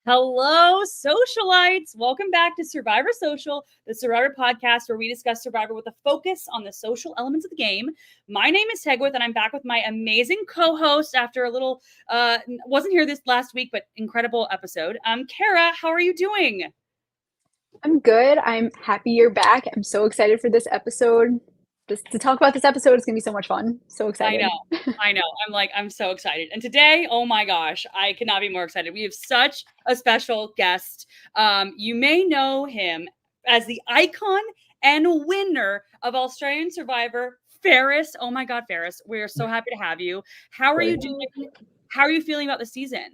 Hello, socialites. Welcome back to Survivor Social, the Survivor podcast where we discuss Survivor with a focus on the social elements of the game. My name is Tegwyth, and I'm back with my amazing co-host after a little, wasn't here this last week, but incredible episode. Cara, how are you doing? I'm good. I'm happy you're back. I'm so excited for this episode. Just to talk about this episode, it's gonna be so much fun. So excited. I know. I'm so excited. And today, oh my gosh, I could not be more excited. We have such a special guest. You may know him as the icon and winner of Australian Survivor, Feras. Oh my God, Feras, we're so happy to have you. How are you doing? How are you feeling about the season?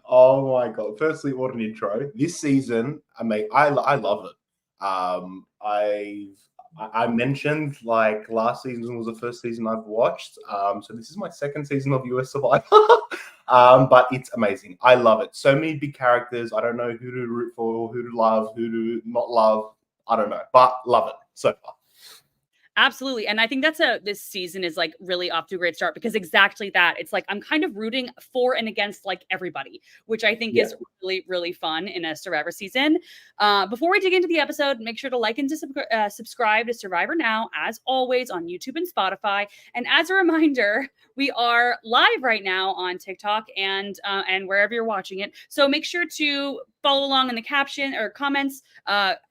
Oh my God. Firstly, what an intro. This season, I love it. I mentioned like last season was the first season I've watched. So this is my second season of US Survivor. But it's amazing. I love it. So many big characters. I don't know who to root for, who to love, who to not love. I don't know, but love it so far. Absolutely. And I think this season is like really off to a great start because exactly that. It's like I'm kind of rooting for and against like everybody, which I think is really, really fun in a Survivor season. Before we dig into the episode, make sure to like and subscribe to Survivor Now, as always, on YouTube and Spotify. And as a reminder, we are live right now on TikTok and wherever you're watching it. So make sure to follow along in the caption or comments,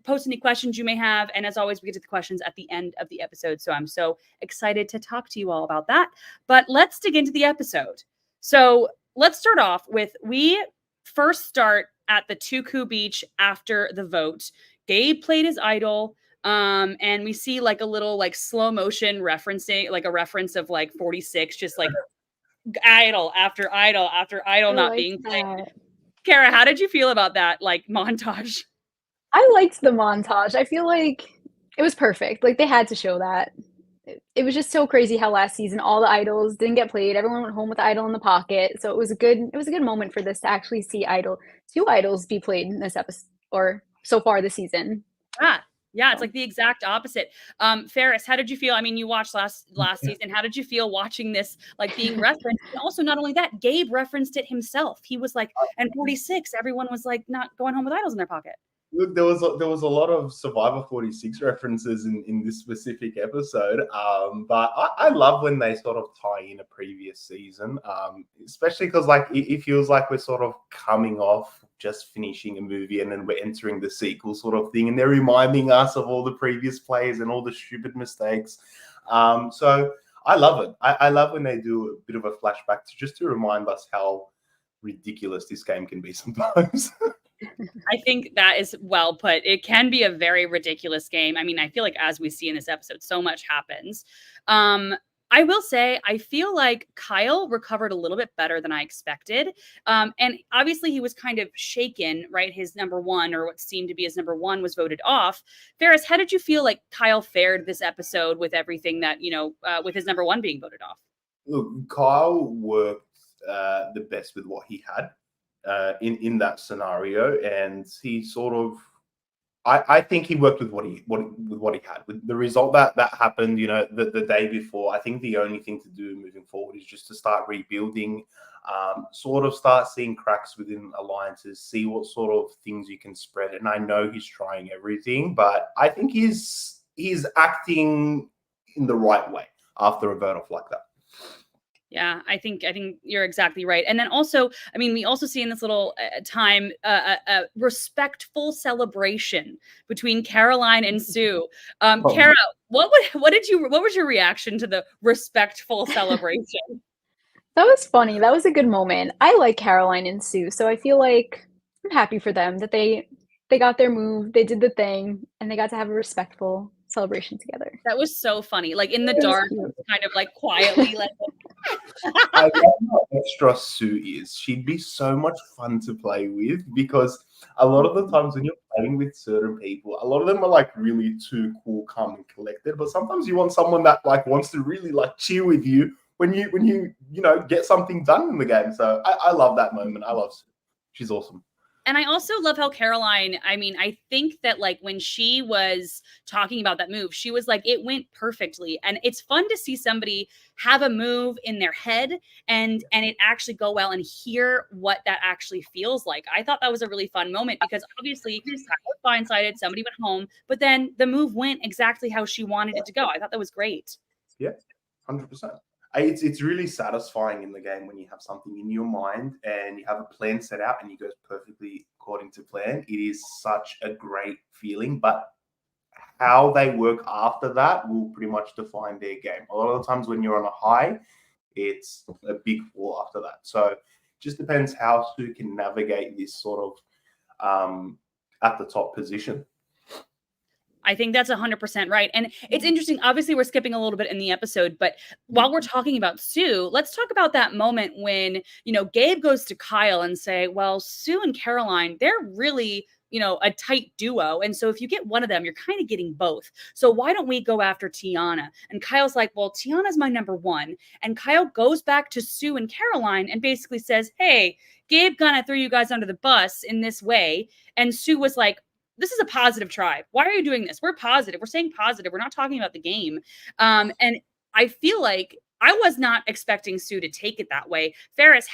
post any questions you may have. And as always, we get to the questions at the end of the episode. So I'm so excited to talk to you all about that. But let's dig into the episode. So let's start off with, we first start at the Tuku beach after the vote. Gabe played his idol. And we see like a little like slow motion referencing, like a reference of like 46, just like idol after idol after idol not being played. Cara, how did you feel about that like montage? I liked the montage. I feel like it was perfect. Like they had to show that. It was just so crazy how last season all the idols didn't get played. Everyone went home with the idol in the pocket. So it was a good moment for this to actually see two idols be played in this episode or so far this season. Yeah, it's like the exact opposite. Feras, how did you feel? I mean, you watched last season. How did you feel watching this, like being referenced? And also, not only that, Gabe referenced it himself. He was like, and 46, everyone was like not going home with idols in their pocket. Look, there was a lot of Survivor 46 references in this specific episode, but I love when they sort of tie in a previous season, especially because like it feels like we're sort of coming off just finishing a movie and then we're entering the sequel sort of thing, and they're reminding us of all the previous plays and all the stupid mistakes. So I love it. I love when they do a bit of a flashback to remind us how ridiculous this game can be sometimes. I think that is well put. It can be a very ridiculous game. I mean, I feel like as we see in this episode, so much happens. I will say, I feel like Kyle recovered a little bit better than I expected. And obviously he was kind of shaken, right? His number one, or what seemed to be his number one, was voted off. Feras, how did you feel like Kyle fared this episode with everything that, with his number one being voted off? Look, Kyle worked the best with what he had. In that scenario, and he sort of, I think he worked with what he had. With the result that happened, the day before, I think the only thing to do moving forward is just to start rebuilding, sort of start seeing cracks within alliances, see what sort of things you can spread. And I know he's trying everything, but I think he's acting in the right way after a vote off like that. Yeah, I think you're exactly right. And then also, I mean, we also see in this little time a respectful celebration between Caroline and Sue. Cara, what was your reaction to the respectful celebration? That was funny. That was a good moment. I like Caroline and Sue, so I feel like I'm happy for them that they got their move, they did the thing, and they got to have a respectful celebration together. That was so funny. Like in the dark, kind of like quietly like I love how extra Sue is. She'd be so much fun to play with, because a lot of the times when you're playing with certain people, a lot of them are like really too cool, calm, and collected. But sometimes you want someone that like wants to really like cheer with you when you get something done in the game. So I love that moment. I love Sue. She's awesome. And I also love how Caroline, I mean, I think that like when she was talking about that move, she was like, it went perfectly. And it's fun to see somebody have a move in their head and it actually go well and hear what that actually feels like. I thought that was a really fun moment because obviously Kyle was blindsided, somebody went home, but then the move went exactly how she wanted it to go. I thought that was great. Yeah, 100%. It's really satisfying in the game when you have something in your mind and you have a plan set out and it goes perfectly according to plan. It is such a great feeling, but how they work after that will pretty much define their game. A lot of the times when you're on a high, it's a big fall after that. So it just depends how Sue can navigate this sort of at the top position. I think that's 100% right. And it's interesting. Obviously, we're skipping a little bit in the episode, but while we're talking about Sue, let's talk about that moment when, Gabe goes to Kyle and say, well, Sue and Caroline, they're really, a tight duo. And so if you get one of them, you're kind of getting both. So why don't we go after Tiana? And Kyle's like, well, Tiana's my number one. And Kyle goes back to Sue and Caroline and basically says, hey, Gabe gonna throw you guys under the bus in this way. And Sue was like, this is a positive tribe. Why are you doing this? We're positive. We're saying positive. We're not talking about the game. And I feel like I was not expecting Sue to take it that way. Ferris,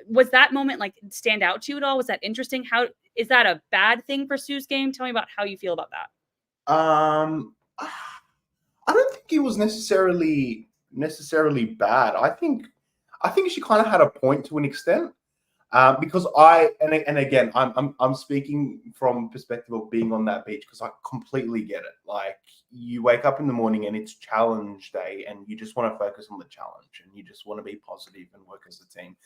was that moment like stand out to you at all? Was that interesting? How is that a bad thing for Sue's game? Tell me about how you feel about that. I don't think it was necessarily bad. I think she kind of had a point to an extent. Because again, I'm speaking from perspective of being on that beach because I completely get it. Like you wake up in the morning and it's challenge day, and you just want to focus on the challenge and you just want to be positive and work as a team.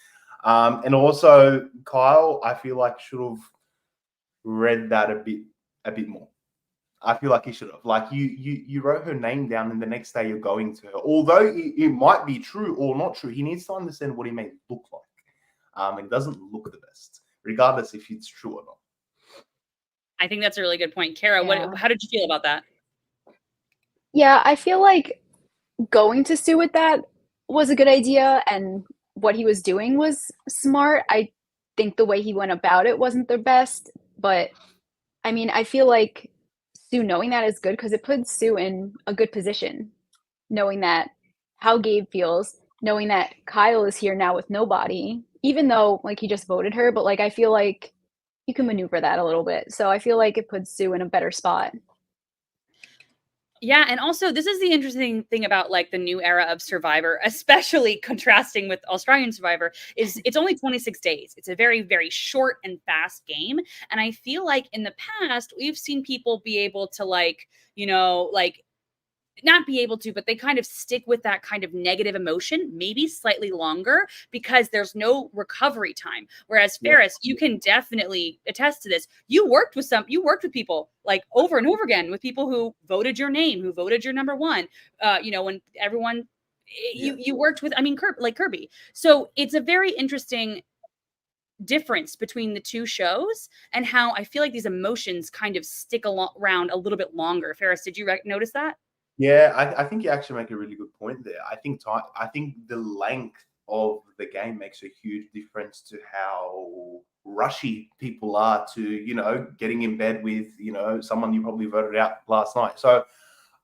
And also Kyle, I feel like should have read that a bit more. I feel like he should have. Like you wrote her name down, and the next day you're going to her. Although it might be true or not true, he needs to understand what he may look like. It doesn't look the best, regardless if it's true or not. I think that's a really good point. Cara, how did you feel about that? Yeah, I feel like going to Sue with that was a good idea, and what he was doing was smart. I think the way he went about it wasn't the best, but I mean, I feel like Sue knowing that is good because it puts Sue in a good position, knowing that how Gabe feels, knowing that Kyle is here now with nobody, even though like he just voted her, but like I feel like you can maneuver that a little bit. So I feel like it puts Sue in a better spot. Yeah, and also this is the interesting thing about like the new era of Survivor, especially contrasting with Australian Survivor, is it's only 26 days. It's a very, very short and fast game. And I feel like in the past, we've seen people be able to like, not be able to, but they kind of stick with that kind of negative emotion, maybe slightly longer because there's no recovery time. Whereas Ferris, you can definitely attest to this. You worked with people like over and over again with people who voted your name, who voted your number one. When everyone you worked with, Kirby. So it's a very interesting difference between the two shows and how I feel like these emotions kind of stick around a little bit longer. Ferris, did you notice that? Yeah, I think you actually make a really good point there. I think the length of the game makes a huge difference to how rushy people are to, getting in bed with, someone you probably voted out last night. So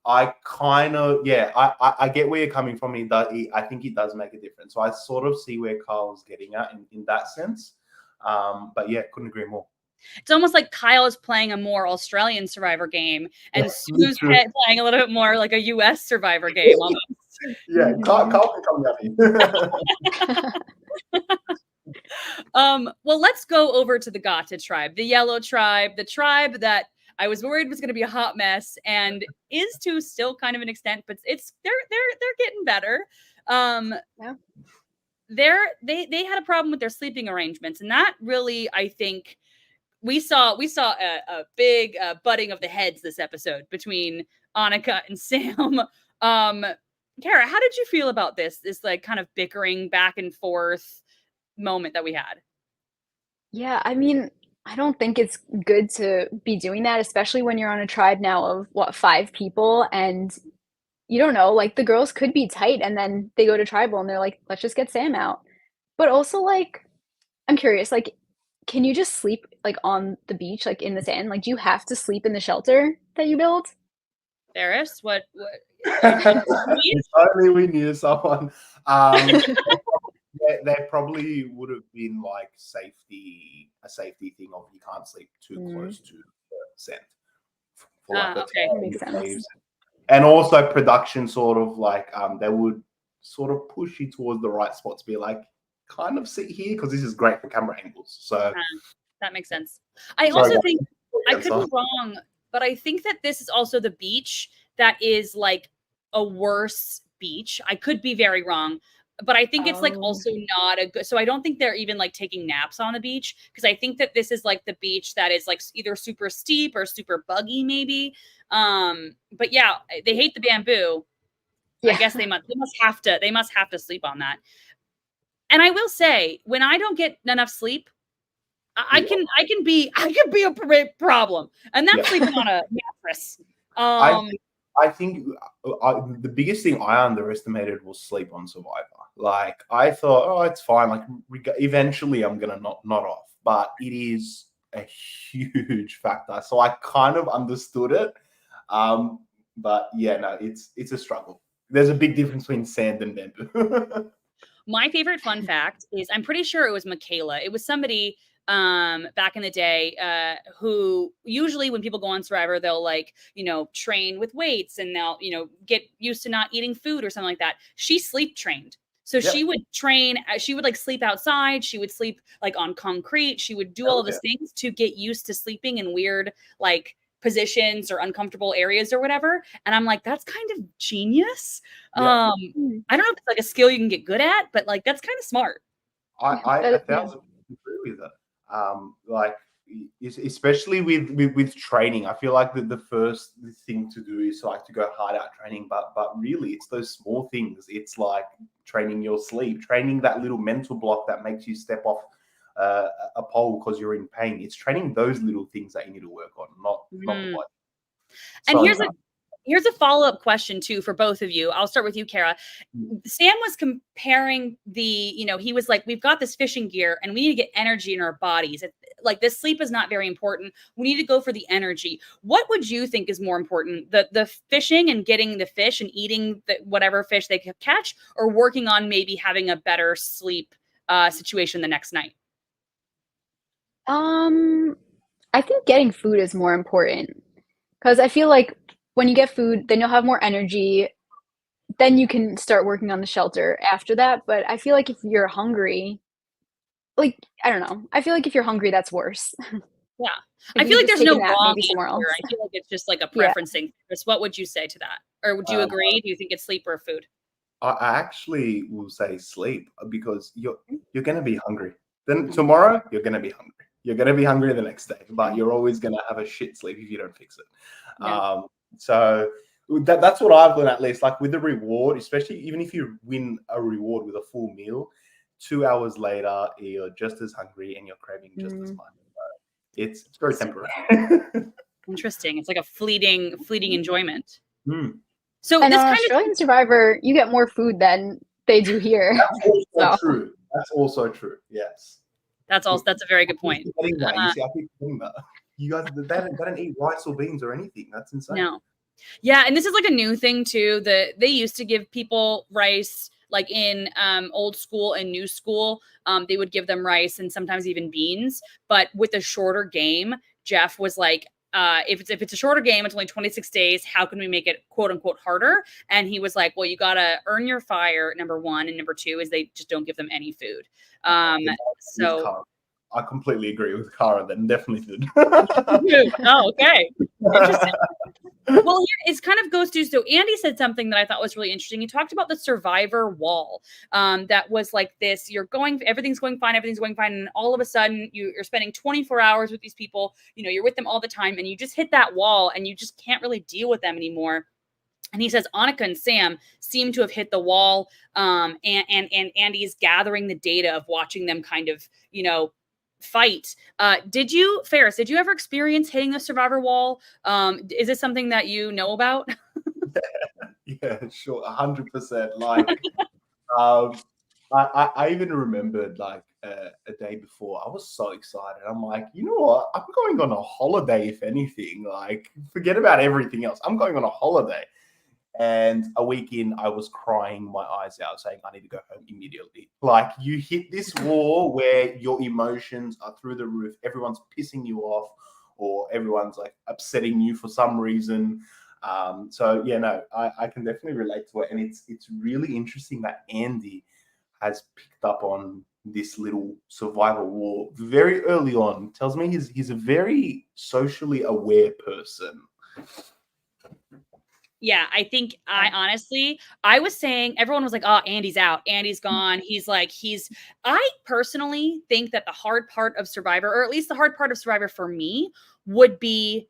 I kind of, I get where you're coming from. I think it does make a difference. So I sort of see where Carl's getting at in that sense. But yeah, couldn't agree more. It's almost like Kyle is playing a more Australian Survivor game, and Sue's playing a little bit more like a US Survivor game almost. Yeah, Kyle can come at me. Well, let's go over to the Gata tribe, the yellow tribe, the tribe that I was worried was going to be a hot mess, and is to still kind of an extent, but they're getting better. They had a problem with their sleeping arrangements, and that really, I think, we saw a big butting of the heads this episode between Annika and Sam. Cara, how did you feel about this like kind of bickering back and forth moment that we had? Yeah, I mean, I don't think it's good to be doing that, especially when you're on a tribe now of 5 people and you don't know, like the girls could be tight and then they go to tribal and they're like, let's just get Sam out. But also like, I'm curious, like can you just sleep like on the beach, like in the sand? Like, do you have to sleep in the shelter that you build? Ferris, what If only we knew someone. There probably would have been like a safety thing of you can't sleep too close to the sand for like the okay. That makes sense. waves. And also production sort of like they would sort of push you towards the right spot to be like kind of sit here because this is great for camera angles. So That makes sense. I sorry, also guys. think I could be wrong, but I think that this is also the beach that is like a worse beach. I could be very wrong, but I think it's like also not a good. So I don't think they're even like taking naps on the beach because I think that this is like the beach that is like either super steep or super buggy, maybe. But yeah, they hate the bamboo. Yeah. I guess they must have to sleep on that. And I will say, when I don't get enough sleep, I can be a problem, and that's sleeping on a mattress. I think the biggest thing I underestimated was sleep on Survivor. Like I thought, oh, it's fine. Like eventually, I'm gonna not off, but it is a huge factor. So I kind of understood it, but yeah, no, it's a struggle. There's a big difference between sand and bamboo. My favorite fun fact is I'm pretty sure it was Michaela. It was somebody back in the day who usually when people go on Survivor, they'll like, train with weights and they'll, get used to not eating food or something like that. She sleep trained. So she would train, she would like sleep outside, she would sleep like on concrete, she would do all of these things to get used to sleeping in weird like positions or uncomfortable areas or whatever. And I'm like, that's kind of genius. I don't know if it's like a skill you can get good at, but like that's kind of smart. I 1,000% agree with it. Like especially with training, I feel like the first thing to do is like to go hard out training, but really it's those small things. It's like training your sleep, training that little mental block that makes you step off a pole because you're in pain. It's training those little things that you need to work on, not the body. And here's a follow-up question too for both of you. I'll start with you, Cara. Sam was comparing he was like, we've got this fishing gear and we need to get energy in our bodies. Like this sleep is not very important. We need to go for the energy. What would you think is more important? The fishing and getting the fish and eating whatever fish they could catch, or working on maybe having a better sleep situation the next night? I think getting food is more important because I feel like when you get food, then you'll have more energy. Then you can start working on the shelter after that. But I feel like if you're hungry, like, I don't know. I feel like if you're hungry, that's worse. Yeah. Like, I feel like there's no wrong maybe somewhere answer. else. I feel like it's just like a Yeah. preference thing. What would you say to that? Or would you agree? Do you think it's sleep or food? I actually will say sleep because you're going to be hungry. Then tomorrow you're going to be hungry. You're going to be hungry the next day, but you're always going to have a shit sleep if you don't fix it. Yeah. So that's what I've learned, at least. Like with the reward, especially even if you win a reward with a full meal, 2 hours later you're just as hungry and you're craving just as much. It's very temporary. Interesting. It's like a fleeting enjoyment. So and on Australian Survivor, you get more food than they do here. That's also true. That's also true. Yes. That's a very good point. I keep thinking that. You guys, they don't eat rice or beans or anything. That's insane. No. Yeah, and this is like a new thing too. They used to give people rice, like in old school and new school. They would give them rice and sometimes even beans. But with a shorter game, Jeff was like, if it's a shorter game, it's only 26 days. How can we make it quote unquote harder? And he was like, well, you gotta earn your fire. Number one, and number two is they just don't give them any food. So I completely agree with Cara. Then definitely food. Oh, okay. Interesting. Well, it kind of goes to, so Andy said something that I thought was really interesting. He talked about the survivor wall. That was like this, everything's going fine. And all of a sudden you're spending 24 hours with these people, you're with them all the time and you just hit that wall and you just can't really deal with them anymore. And he says Annika and Sam seem to have hit the wall. And Andy's gathering the data of watching them kind of, fight. Ferris, did you ever experience hitting the survivor wall? Is this something that you know about? Yeah, sure, 100%. Like, I even remembered like a day before. I was so excited. I'm like, you know what? I'm going on a holiday. If anything, like forget about everything else. I'm going on a holiday. And a week in, I was crying my eyes out, saying, I need to go home immediately. Like, you hit this wall where your emotions are through the roof. Everyone's pissing you off, or everyone's like upsetting you for some reason. So, yeah, no, I can definitely relate to it. And it's really interesting that Andy has picked up on this little survival war very early on. Tells me he's a very socially aware person. Yeah, I think I honestly, I was saying everyone was like, "Oh, Andy's out. Andy's gone." I personally think that the hard part of Survivor, or at least the hard part of Survivor for me, would be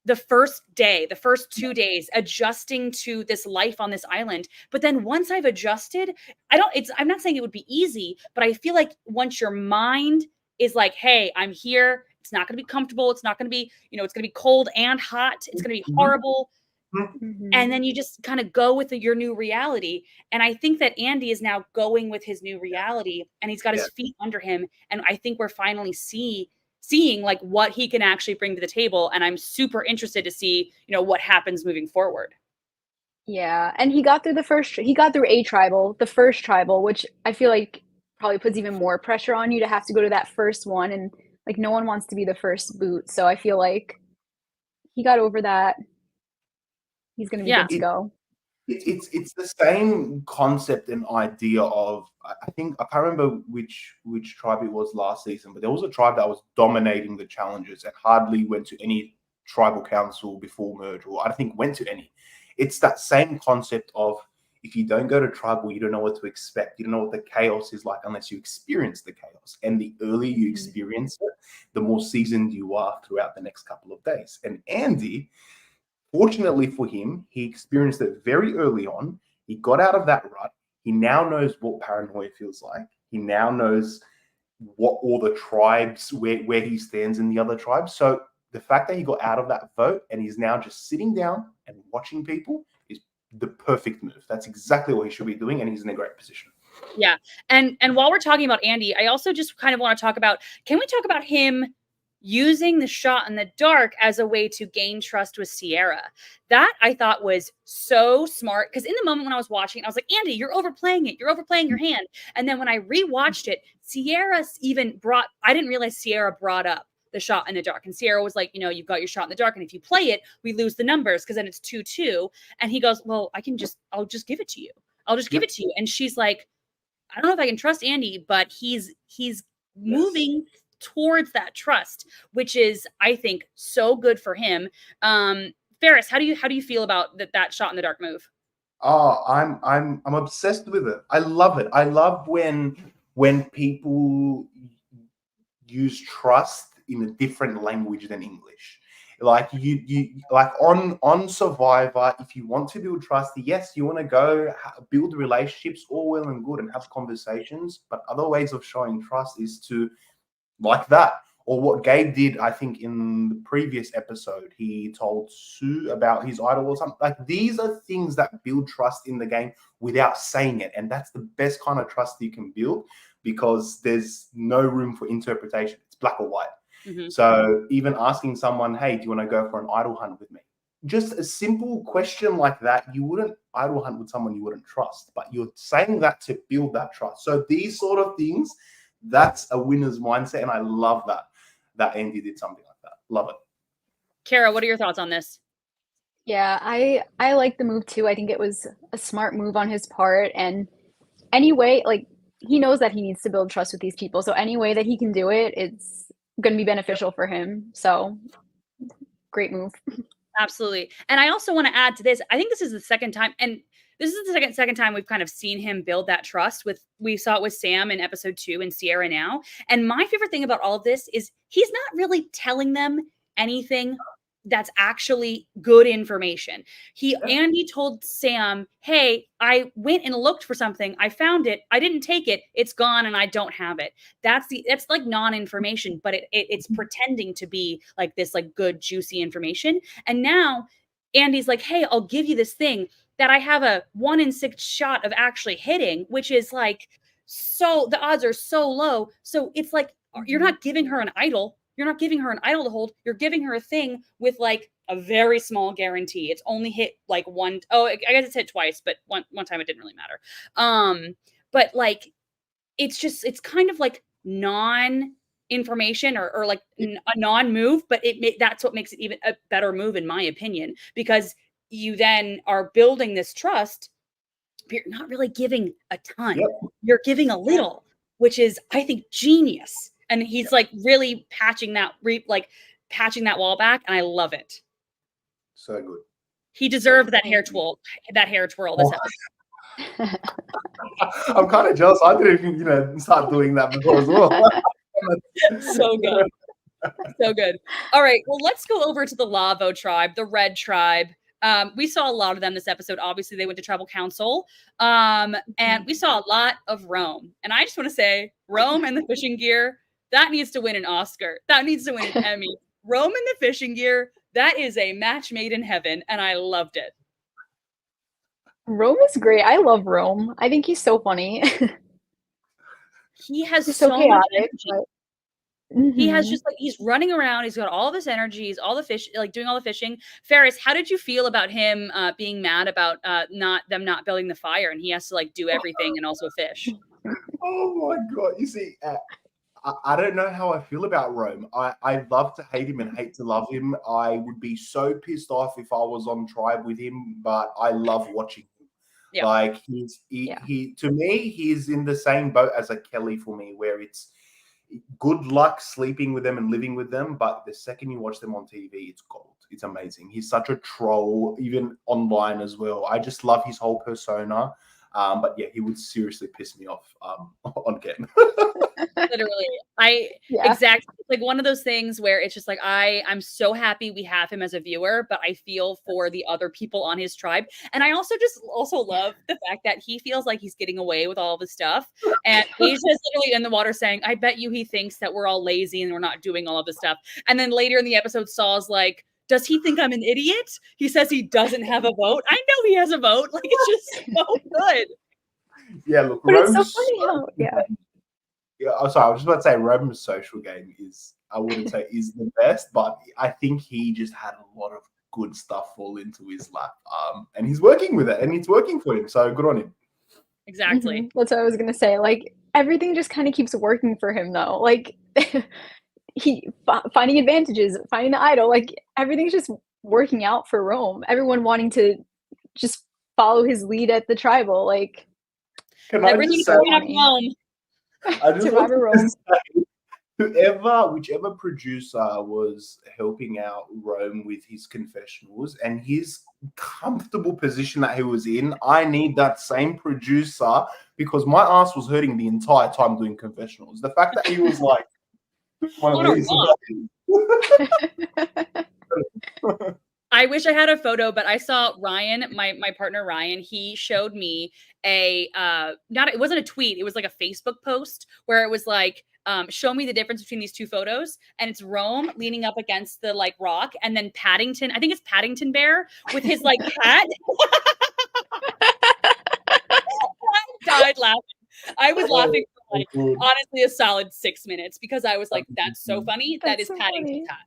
the first day, the first 2 days adjusting to this life on this island. But then once I've adjusted, I'm not saying it would be easy, but I feel like once your mind is like, "Hey, I'm here. It's not going to be comfortable. It's not going to be, it's going to be cold and hot. It's going to be horrible." And Mhm. then you just kind of go with your new reality. And I think that Andy is now going with his new reality, and he's got Yeah. his feet under him. And I think we're finally seeing like what he can actually bring to the table. And I'm super interested to see, what happens moving forward. Yeah, and he got through a tribal, the first tribal, which I feel like probably puts even more pressure on you to have to go to that first one, and, like, no one wants to be the first boot, so I feel like he got over that. He's gonna be Yeah. good to go. It's the same concept and idea of I think I can't remember which tribe it was last season, but there was a tribe that was dominating the challenges and hardly went to any tribal council before merge, or I don't think went to any. It's that same concept of if you don't go to tribal, you don't know what to expect. You don't know what the chaos is like unless you experience the chaos. And the earlier you Mhm. experience it, the more seasoned you are throughout the next couple of days. And Andy, fortunately for him, he experienced it very early on. He got out of that rut. He now knows what paranoia feels like. He now knows what all the tribes, where he stands in the other tribes. So the fact that he got out of that vote and he's now just sitting down and watching people is the perfect move. That's exactly what he should be doing, and he's in a great position. Yeah. And while we're talking about Andy, I also just kind of want to talk about, can we talk about him using the shot in the dark as a way to gain trust with Sierra? That I thought was so smart, because in the moment when I was watching, I was like, Andy, you're overplaying it. You're overplaying your hand. And then when I rewatched it, I didn't realize Sierra brought up the shot in the dark. And Sierra was like, you've got your shot in the dark. And if you play it, we lose the numbers because then it's 2-2. And he goes, well, I'll just give it to you. I'll just give Yep. it to you. And she's like, I don't know if I can trust Andy, but he's Yes. moving towards that trust, which is, I think, so good for him. Ferris, how do you feel about that shot in the dark move? Oh, I'm obsessed with it. I love it. I love when people use trust in a different language than English. Like you like on Survivor, if you want to build trust, yes, you want to go build relationships, all well and good, and have conversations. But other ways of showing trust is to like that. Or what Gabe did, I think, in the previous episode, he told Sue about his idol or something. Like these are things that build trust in the game without saying it. And that's the best kind of trust you can build because there's no room for interpretation. It's black or white. Mhm. So even asking someone, hey, do you want to go for an idol hunt with me? Just a simple question like that, you wouldn't idol hunt with someone you wouldn't trust, but you're saying that to build that trust. So these sort of things, that's a winner's mindset. And I love that Andy did something like that. Love it. Kara, what are your thoughts on this? Yeah, I like the move too. I think it was a smart move on his part, and anyway, like, he knows that he needs to build trust with these people, so any way that he can do it, it's gonna be beneficial for him, so great move. Absolutely. And I also want to add to this. I think this is the second time, and this is the second time we've kind of seen him build that trust with, we saw it with Sam in episode 2 and Sierra now. And my favorite thing about all of this is he's not really telling them anything that's actually good information. Yeah. Andy told Sam, "Hey, I went and looked for something. I found it. I didn't take it. It's gone and I don't have it." That's like non-information, but it's pretending to be like this like good juicy information. And now Andy's like, "Hey, I'll give you this thing that I have a 1 in 6 shot of actually hitting," which is like so the odds are so low. So it's like you're not giving her an idol. You're not giving her an idol to hold. You're giving her a thing with like a very small guarantee. It's only hit like one. Oh, I guess it's hit twice, but one time it didn't really matter. But like it's kind of like non-information or like a non-move, but that's what makes it even a better move in my opinion, because you then are building this trust, but you're not really giving a ton. Yep. You're giving a little, which is, I think, genius. And he's like really patching that wall back, and I love it. So good. He deserved that hair twirl this episode. I'm kind of jealous. I didn't even, start doing that before as well. So good. So good. All right. Well, let's go over to the Lavo tribe, the red tribe. We saw a lot of them this episode. Obviously, they went to tribal council. And we saw a lot of Rome. And I just want to say, Rome and the fishing gear, that needs to win an Oscar. That needs to win an Emmy. Rome and the fishing gear, that is a match made in heaven. And I loved it. Rome is great. I love Rome. I think he's so funny. He has he's so chaotic, much energy. Mm-hmm. He has just like, he's running around. He's got all this energy. He's all the fish, like doing all the fishing. Ferris, how did you feel about him being mad about not building the fire, and he has to like do everything and also fish? Oh my God. You see, I don't know how I feel about Rome. I love to hate him and hate to love him. I would be so pissed off if I was on tribe with him, but I love watching him. Yeah. Like he to me, he's in the same boat as a Kelly for me, where it's good luck sleeping with them and living with them, but the second you watch them on TV, it's gold. It's amazing. He's such a troll, even online as well. I just love his whole persona. But yeah, he would seriously piss me off on Ken. Literally, exactly, like one of those things where it's just like I'm so happy we have him as a viewer, but I feel for the other people on his tribe, and I also love the fact that he feels like he's getting away with all this stuff, and Asia's literally in the water saying, "I bet you he thinks that we're all lazy and we're not doing all of this stuff," and then later in the episode, Saul's like, does he think I'm an idiot? He says he doesn't have a vote. I know he has a vote. Like, it's just so good. Yeah, look, but Rome's it's so funny how, I'm sorry, I was just about to say Rome's social game I wouldn't say is the best, but I think he just had a lot of good stuff fall into his lap. And he's working with it, and it's working for him. So good on him. Exactly. Mm-hmm. That's what I was going to say. Like, everything just kind of keeps working for him, though. Like, he finding advantages, finding the idol, like everything's just working out for Rome. Everyone wanting to just follow his lead at the tribal, like everything's going up Rome. I just want to say, whichever producer was helping out Rome with his confessionals and his comfortable position that he was in, I need that same producer, because my ass was hurting the entire time doing confessionals. The fact that he was like, I wish I had a photo, but I saw Ryan, my partner Ryan, he showed me it wasn't a tweet, it was like a Facebook post where it was like, show me the difference between these two photos, and it's Rome leaning up against the like rock, and then Paddington, I think it's Paddington Bear with his like hat. I died laughing. I was laughing for like honestly a solid 6 minutes, because I was like, that's so funny. That is so Paddington's hat.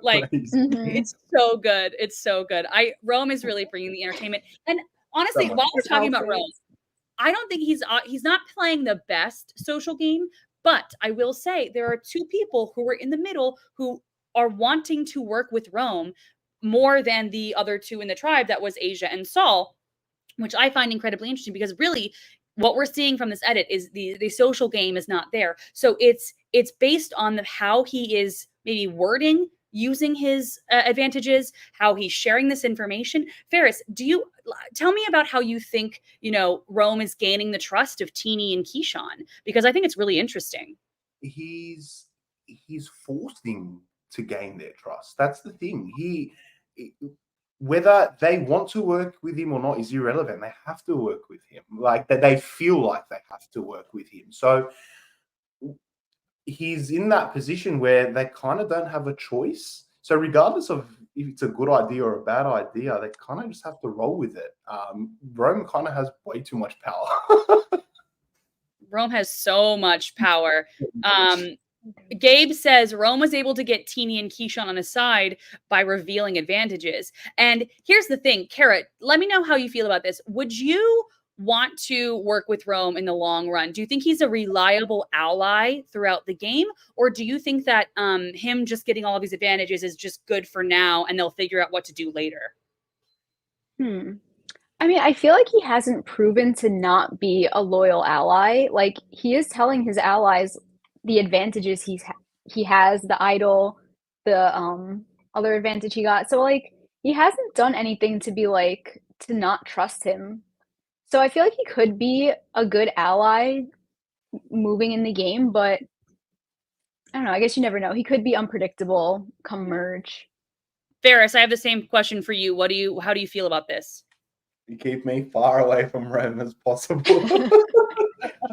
Like, it's so good. It's so good. Rome is really bringing the entertainment. And honestly, while we're talking about Rome, I don't think he's not playing the best social game, but I will say there are two people who were in the middle who are wanting to work with Rome more than the other two in the tribe. That was Asia and Saul, which I find incredibly interesting, because really what we're seeing from this edit is the social game is not there. So it's based on how he is maybe wording, using his advantages, how he's sharing this information. Ferris, do you tell me about how you think, Rome is gaining the trust of Teeny and Keyshawn? Because I think it's really interesting. He's forcing to gain their trust. That's the thing. Whether they want to work with him or not is irrelevant. They have to work with him. Like, that they feel like they have to work with him. So he's in that position where they kind of don't have a choice. So regardless of if it's a good idea or a bad idea, they kind of just have to roll with it. Rome kind of has way too much power. Rome has so much power. Gabe says Rome was able to get Teeny and Keyshawn on his side by revealing advantages. And here's the thing, Cara, let me know how you feel about this. Would you want to work with Rome in the long run? Do you think he's a reliable ally throughout the game? Or do you think that him just getting all of these advantages is just good for now and they'll figure out what to do later? I mean, I feel like he hasn't proven to not be a loyal ally. Like, he is telling his allies the advantages he has, the idol, the other advantage he got. So like, he hasn't done anything to be like to not trust him. So I feel like he could be a good ally moving in the game, but I don't know. I guess you never know. He could be unpredictable come merge. Feras, I have the same question for you. How do you feel about this? You keep me far away from Rome as possible.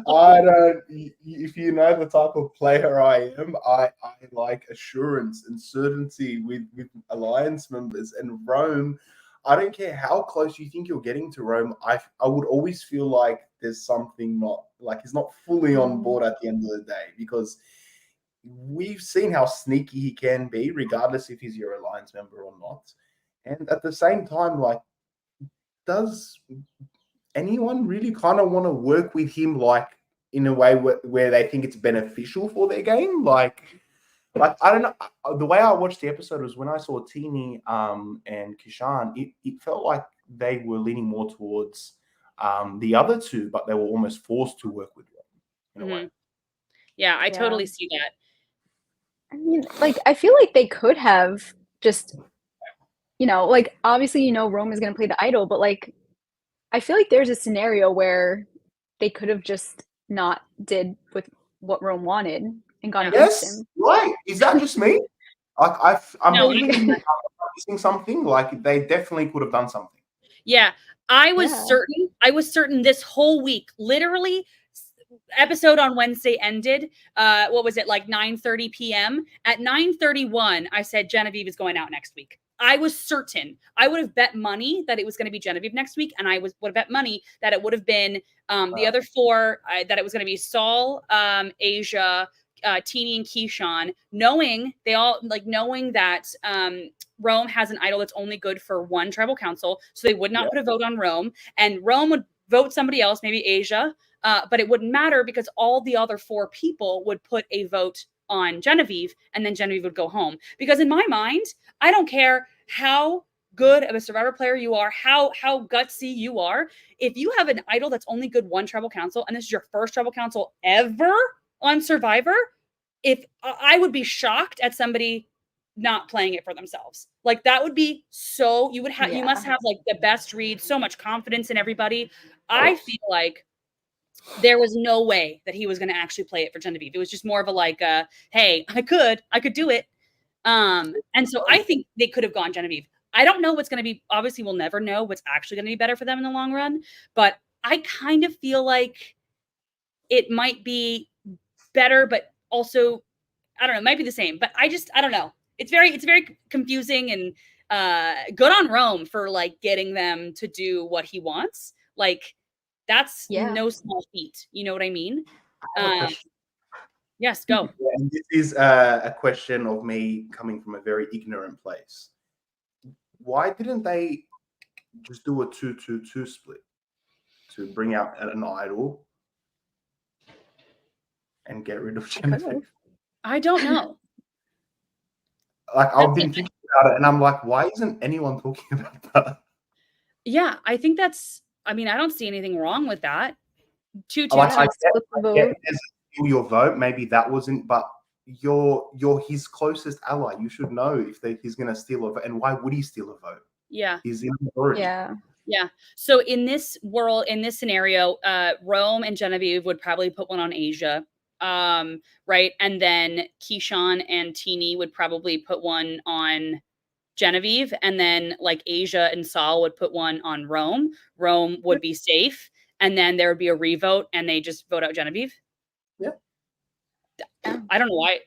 I don't. If you know the type of player I am, I like assurance and certainty with alliance members. And Rome, I don't care how close you think you're getting to Rome. I would always feel like there's something not like he's not fully on board at the end of the day, because we've seen how sneaky he can be, regardless if he's your alliance member or not. And at the same time, like, does anyone really kind of want to work with him, like, in a way where they think it's beneficial for their game? Like I don't know. The way I watched the episode was when I saw Teeny and Kishan, it felt like they were leaning more towards the other two, but they were almost forced to work with them in a way. Yeah, I totally see that. I mean, like, I feel like they could have just, like, obviously, Rome is going to play the idol, but, like, I feel like there's a scenario where they could have just not did with what Rome wanted and gone against him. Right. Is that just me? Like, I'm missing something. Like, they definitely could have done something. Yeah, I was certain this whole week, literally. Episode on Wednesday ended. What was it, like 9:30 p.m.? At 9:31, I said Genevieve is going out next week. I was certain. I would have bet money that it was going to be Genevieve next week, and I would have bet money that it would have been the other four. That it was going to be Saul, Asia, Teeny, and Keyshawn. Knowing that Rome has an idol that's only good for one tribal council, so they would not put a vote on Rome, and Rome would vote somebody else, maybe Asia. But it wouldn't matter because all the other four people would put a vote on Genevieve, and then Genevieve would go home. Because in my mind, I don't care how good of a Survivor player you are, how gutsy you are. If you have an idol that's only good one tribal council, and this is your first tribal council ever on Survivor, if I would be shocked at somebody not playing it for themselves. Like, that would be so, you must have like the best read, so much confidence in everybody. I feel like there was no way that he was going to actually play it for Genevieve. It was just more of a like, hey, I could do it. And so I think they could have gone Genevieve. I don't know what's going to be, obviously we'll never know what's actually going to be better for them in the long run, but I kind of feel like it might be better, but also, I don't know, it might be the same, but I don't know. It's very confusing, and good on Rome for like getting them to do what he wants. Like, that's no small feat. You know what I mean? Yes, go. Yeah, and this is a question of me coming from a very ignorant place. Why didn't they just do a 2-2-2 split to bring out an idol and get rid of Genevieve? I don't know. Like, I've been thinking about it, and I'm like, why isn't anyone talking about that? Yeah, I think that's, I mean, I don't see anything wrong with that. 2-2. I get your vote. Maybe that wasn't, but you're his closest ally. You should know if he's going to steal a vote, and why would he steal a vote? Yeah, he's in authority. Yeah. So in this world, in this scenario, Rome and Genevieve would probably put one on Asia, right? And then Keyshawn and Teeny would probably put one on Genevieve, and then like Asia and Saul would put one on Rome. Rome would be safe, and then there would be a revote, and they just vote out Genevieve. Yeah. I don't know why.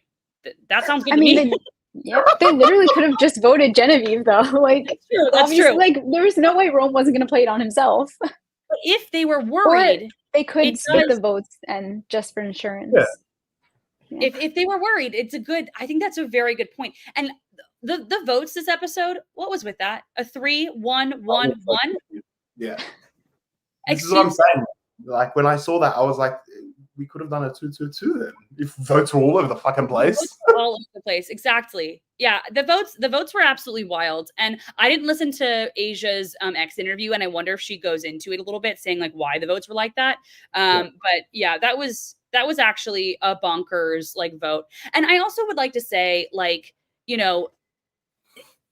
That sounds good to me. They literally could have just voted Genevieve, though. Like, that's true. Like, there was no way Rome wasn't going to play it on himself. But if they were worried, they could it split does- the votes and just for insurance. Yeah. Yeah. If they were worried, it's a good. I think that's a very good point. And the votes this episode, what was with that? A 3-1-1-1. Yeah. This is what I'm saying. Like when I saw that, I was like, we could have done a 2-2-2 then if votes were all over the fucking place. All over the place, exactly. Yeah, the votes were absolutely wild, and I didn't listen to Asia's X interview, and I wonder if she goes into it a little bit, saying like why the votes were like that. But yeah, that was actually a bonkers like vote. And I also would like to say, like, you know,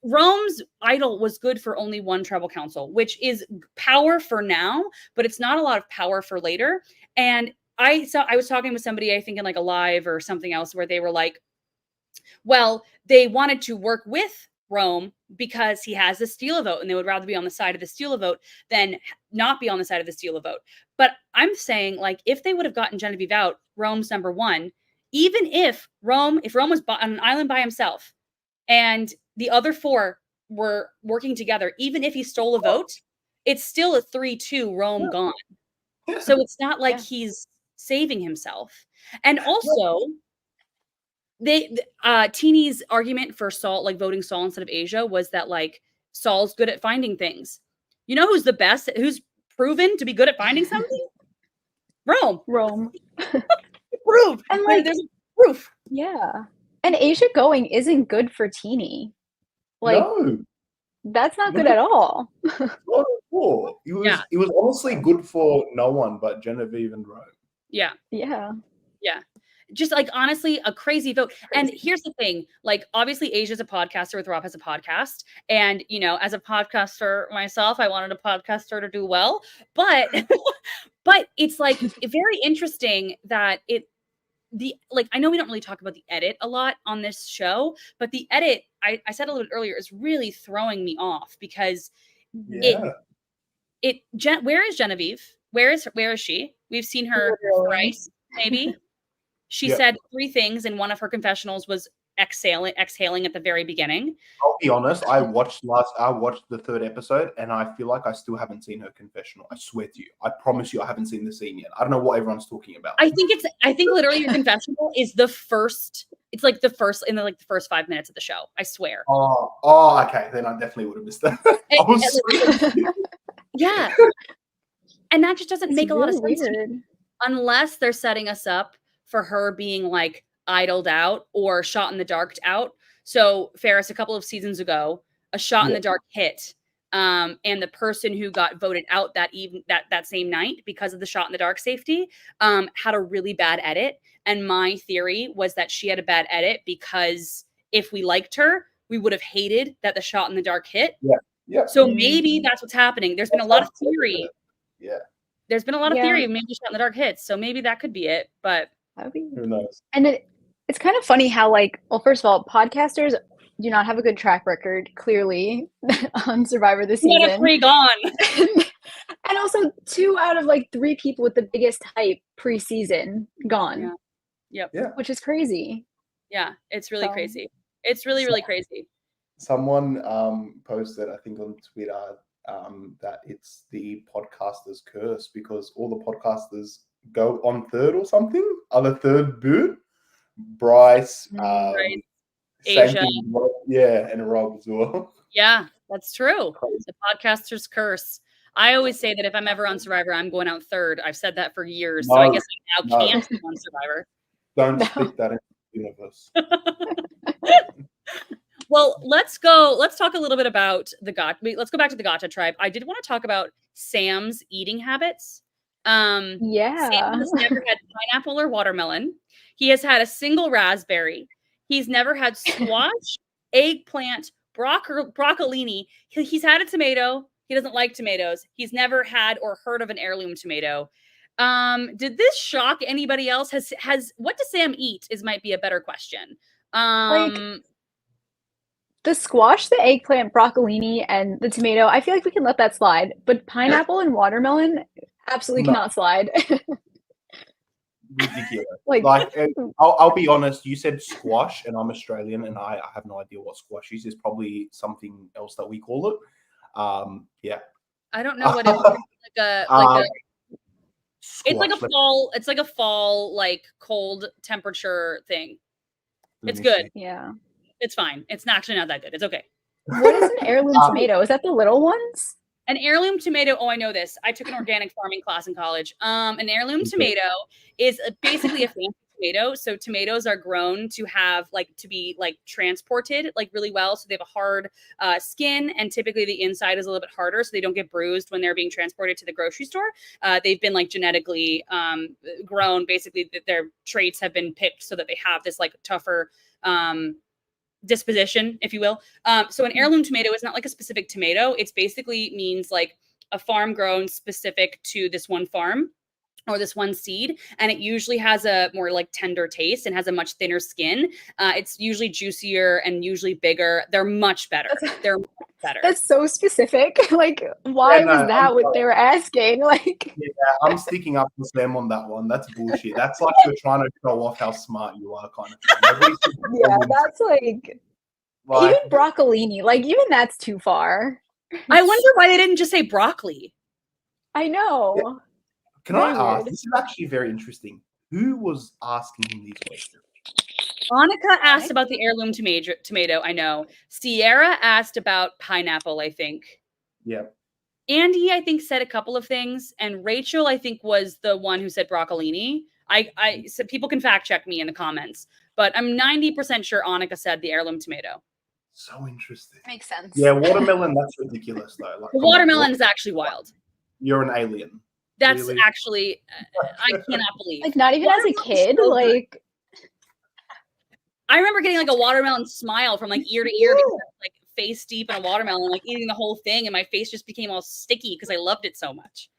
Rome's idol was good for only one tribal council, which is power for now, but it's not a lot of power for later. And I was talking with somebody, I think in like a live or something else, where they were like, well, they wanted to work with Rome because he has the Steela vote, and they would rather be on the side of the Steela vote than not be on the side of the Steela vote. But I'm saying, like, if they would have gotten Genevieve out, Rome's number one, even if Rome was on an island by himself and the other four were working together, even if he stole a vote, it's still a 3-2 Rome gone. So it's not like he's saving himself. And also, Teeny's argument for Saul, like voting Saul instead of Asia, was that like Saul's good at finding things. You know who's the best? Who's proven to be good at finding something? Rome. Proof. And like, there's proof. Yeah. And Asia going isn't good for Teeny. Like, no, that's not good at all. Not at all. It was honestly good for no one but Genevieve and Rome. Yeah. Yeah. Yeah. Just like honestly, a crazy vote. And here's the thing: like, obviously, Asia's a podcaster with Rob has a podcast, and you know, as a podcaster myself, I wanted a podcaster to do well. But but it's like very interesting that I know we don't really talk about the edit a lot on this show, but the edit, I said a little bit earlier, is really throwing me off because where is Genevieve? Where is she? We've seen her thrice, maybe. She said 3 things, and one of her confessionals was exhaling at the very beginning. I'll be honest, I watched the 3rd episode, and I feel like I still haven't seen her confessional. I swear to you. I promise you I haven't seen the scene yet. I don't know what everyone's talking about. I think literally your confessional is the first, it's like the first in the first 5 minutes of the show. I swear. Oh, okay. Then I definitely would have missed that. Yeah. And that just doesn't make a lot of sense to me, unless they're setting us up for her being like idled out or shot in the dark out. So Feras, a couple of seasons ago, a shot in the dark hit. And the person who got voted out that same night because of the shot in the dark safety had a really bad edit. And my theory was that she had a bad edit because if we liked her, we would have hated that the shot in the dark hit. Yeah. So maybe that's what's happening. There's been a lot of theory. Yeah. There's been a lot of theory of maybe shot in the dark hits. So maybe that could be it. But who knows? And it's kind of funny how, like, well, first of all, podcasters do not have a good track record, clearly, on Survivor this season. 3 gone. And also 2 out of like 3 people with the biggest hype preseason gone. Yeah. Which is crazy. Yeah, it's really crazy. It's really, really crazy. Someone posted, I think on Twitter, that it's the podcaster's curse because all the podcasters go on 3rd or something. Are the 3rd boot? Bryce, Asia. And Rob as well. Yeah, that's true. The podcaster's curse. I always say that if I'm ever on Survivor, I'm going out 3rd. I've said that for years, so I guess I now can't be on Survivor. Don't stick that in the universe. Well, let's talk a little bit about the Gata. Let's go back to the Gata tribe. I did want to talk about Sam's eating habits. Sam has never had pineapple or watermelon. He has had a single raspberry. He's never had squash, eggplant, broccolini. He's had a tomato. He doesn't like tomatoes. He's never had or heard of an heirloom tomato. Did this shock anybody else? Has what does Sam eat? Might be a better question. The squash, the eggplant, broccolini, and the tomato, I feel like we can let that slide. But pineapple and watermelon absolutely cannot slide. Ridiculous. I'll be honest, you said squash, and I'm Australian, and I have no idea what squash is. It's probably something else that we call it. I don't know what it is. Like a Squash. it's like a fall, like cold temperature thing. Let It's me good. see. Yeah. It's fine. It's actually not that good. It's okay. What is an heirloom tomato? Is that the little ones? An heirloom tomato. Oh, I know this. I took an organic farming class in college. An heirloom tomato is basically a fancy tomato. So tomatoes are grown to have to be like transported like really well. So they have a hard skin, and typically the inside is a little bit harder, so they don't get bruised when they're being transported to the grocery store. They've been like genetically grown. Basically, their traits have been picked so that they have this like tougher disposition, if you will. So an heirloom tomato is not like a specific tomato. It's basically means like a farm grown specific to this one farm or this one seed, and it usually has a more like tender taste and has a much thinner skin. It's usually juicier and usually bigger. They're much better. They're much better. That's so specific. Like, why was that what they were asking? Like, yeah, I'm sticking up for them on that one. That's bullshit. That's like you're trying to show off how smart you are, kind of thing. Yeah, that's like even broccolini. Like, even that's too far. I wonder why they didn't just say broccoli. I know. Can I ask? This is actually very interesting. Who was asking him these questions? Annika asked about the heirloom tomato. I know. Sierra asked about pineapple, I think. Yeah. Andy, I think, said a couple of things, and Rachel, I think, was the one who said broccolini. So people can fact check me in the comments, but I'm 90% sure Annika said the heirloom tomato. So interesting. Makes sense. Yeah, watermelon. That's ridiculous, though. Like, the watermelon is actually wild. You're an alien. That's really? Actually, I cannot believe. Like, not even as a kid. So like, I remember getting like a watermelon smile from like ear to ear because I was, like face deep in a watermelon, like eating the whole thing, and my face just became all sticky because I loved it so much.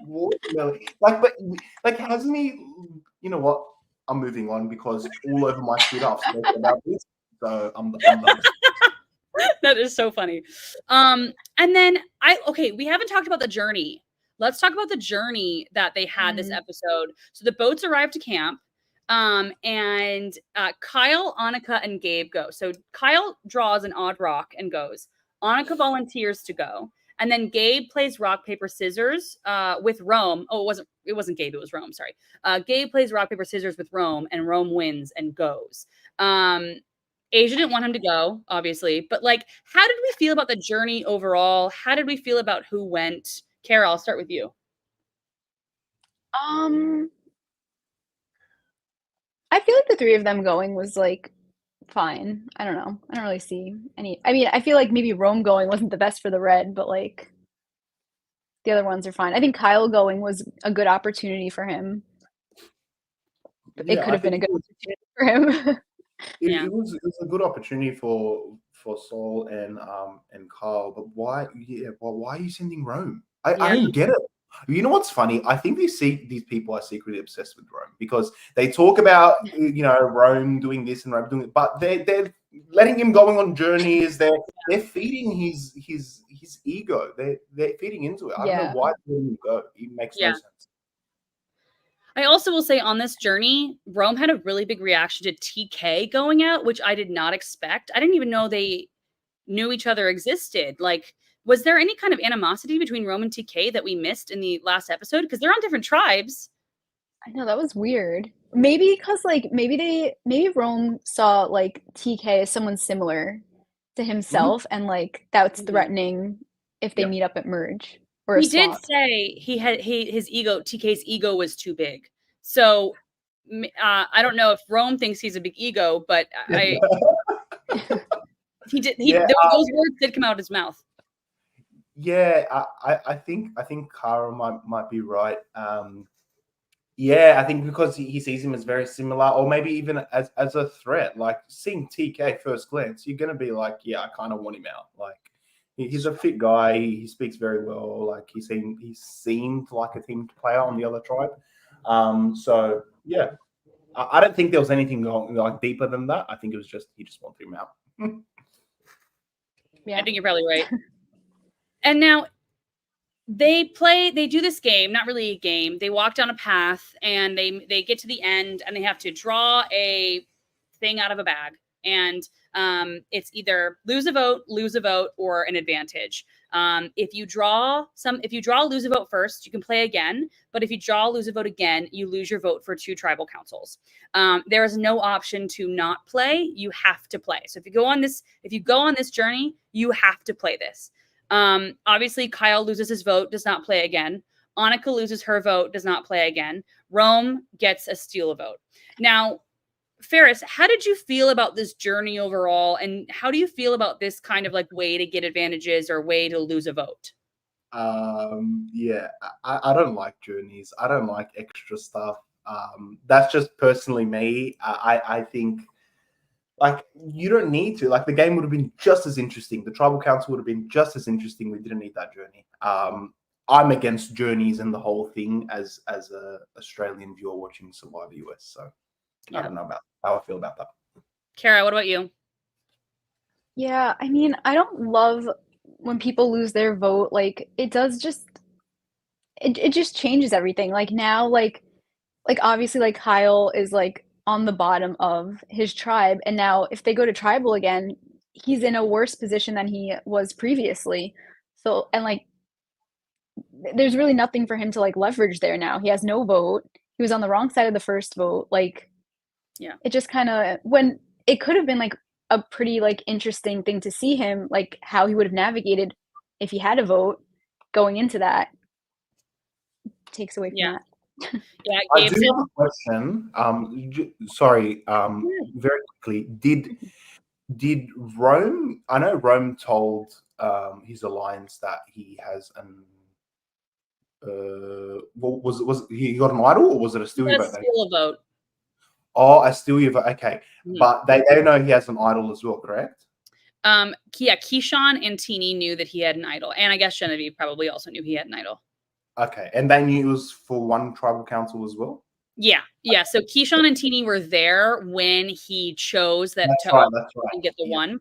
Watermelon. But hasn't he? You know what? I'm moving on because all over my Twitter I've spoken about this. So I'm done. That is so funny. And then we haven't talked about the journey. Let's talk about the journey that they had this episode. So the boats arrived to camp, and Kyle, Annika, and Gabe go. So Kyle draws an odd rock and goes. Annika volunteers to go. And then Gabe plays rock, paper, scissors with Rome. Oh, it wasn't Gabe, it was Rome, sorry. Gabe plays rock, paper, scissors with Rome, and Rome wins and goes. Asia didn't want him to go, obviously, but like, how did we feel about the journey overall? How did we feel about who went? Cara, I'll start with you. I feel like the three of them going was like fine. I don't know. I don't really see any. I mean, I feel like maybe Rome going wasn't the best for the red, but like the other ones are fine. I think Kyle going was a good opportunity for him. But it could have been a good opportunity for him. It was a good opportunity for Saul and Carl, but why? Yeah, well, why are you sending Rome? I don't get it. You know what's funny? I think these people are secretly obsessed with Rome because they talk about Rome doing this and Rome doing it, but they're letting him going on journeys. They're feeding his ego. They're feeding into it. I don't know why they're letting him go. It makes no sense. I also will say on this journey, Rome had a really big reaction to TK going out, which I did not expect. I didn't even know they knew each other existed. Like, was there any kind of animosity between Rome and TK that we missed in the last episode? Because they're on different tribes. I know, that was weird. Maybe because like maybe Rome saw like TK as someone similar to himself, and like that's threatening if they meet up at merge. Or he did say his ego, TK's ego was too big. So I don't know if Rome thinks he's a big ego, but those words did come out of his mouth. Yeah, I think Cara might be right. I think because he sees him as very similar, or maybe even as a threat. Like seeing TK first glance, you're gonna be like, yeah, I kind of want him out. Like he's a fit guy. He speaks very well. Like he seemed like a team player on the other tribe. So yeah, I don't think there was anything going like deeper than that. I think it was just he just wanted him out. I think you're probably right. And now they do this game, not really a game. They walk down a path and they get to the end and they have to draw a thing out of a bag. And It's either lose a vote, or an advantage. If you draw, lose a vote first, you can play again. But if you draw, lose a vote again, you lose your vote for 2 tribal councils. There is no option to not play. You have to play. So if you go on this journey, you have to play this. Obviously, Kyle loses his vote, does not play again. Annika loses her vote, does not play again. Rome gets a steal a vote. Now, Feras, how did you feel about this journey overall? And how do you feel about this kind of like way to get advantages or way to lose a vote? Yeah, I don't like journeys. I don't like extra stuff. That's just personally me. I think like you don't need to. Like the game would have been just as interesting. The tribal council would have been just as interesting. We didn't need that journey. I'm against journeys and the whole thing as a Australian viewer watching Survivor US. So I don't know about how I feel about that. Cara, what about you? Yeah, I mean, I don't love when people lose their vote. Like it does just it just changes everything. Like now, like obviously like Kyle is like on the bottom of his tribe, and now if they go to tribal again, he's in a worse position than he was previously. So and like there's really nothing for him to like leverage there now. He has no vote. He was on the wrong side of the first vote. Like Yeah. it just kind of when it could have been like a pretty like interesting thing to see him like how he would have navigated if he had a vote going into that takes away from Yeah. that. Yeah, I Gabe do said, have a question. Sorry. Very quickly. Did Rome? I know Rome told his alliance that he has an. What was he got an idol or was it a Stewie vote? steal a vote. Oh, a Stewie vote. Okay, Mhm. but they know he has an idol as well, correct? Yeah, Keyshawn and Teeny knew that he had an idol, and I guess Genevieve probably also knew he had an idol. Okay, and they knew it was for one tribal council as well. Yeah. So Keyshawn and Teeny were there when he chose that That's to right. That's right. get the one.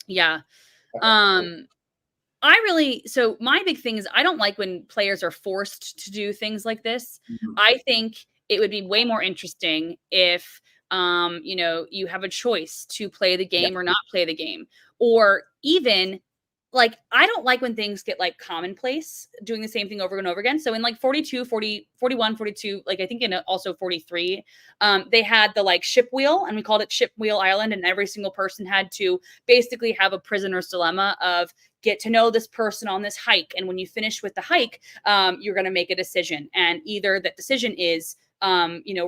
Yeah. Okay. So my big thing is I don't like when players are forced to do things like this. Mhm. I think it would be way more interesting if you have a choice to play the Yeah. game or not play the game. Or even like I don't like when things get like commonplace doing the same thing over and over again. So in like 42, 40, 41, 42, like I think in also 43, they had the like ship wheel and we called it Ship Wheel Island, and every single person had to basically have a prisoner's dilemma of get to know this person on this hike, and when you finish with the hike, you're going to make a decision, and either that decision is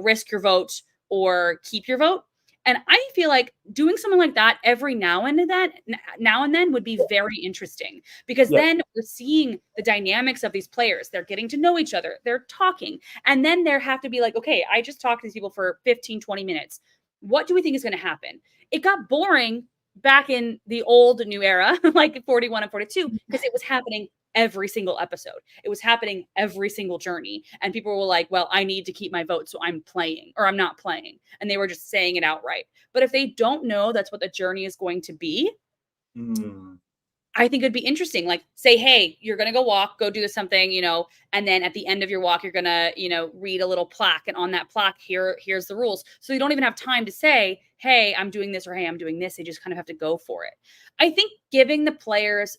risk your vote or keep your vote. And I feel like doing something like that every now and then would be very interesting, because Yeah. then we're seeing the dynamics of these players. They're getting to know each other, they're talking, and then there have to be like, okay, I just talked to these people for 15, 20 minutes. What do we think is going to happen? It got boring back in the old new era, like 41 and 42, because it was happening every single episode. It was happening every single journey. And people were like, well, I need to keep my vote, so I'm playing or I'm not playing. And they were just saying it outright. But if they don't know that's what the journey is going to be, I think it'd be interesting. Like, say, hey, you're going to go walk, go do something, and then at the end of your walk, you're going to, read a little plaque. And on that plaque, here's the rules. So you don't even have time to say, hey, I'm doing this, or hey, I'm doing this. They just kind of have to go for it. I think giving the players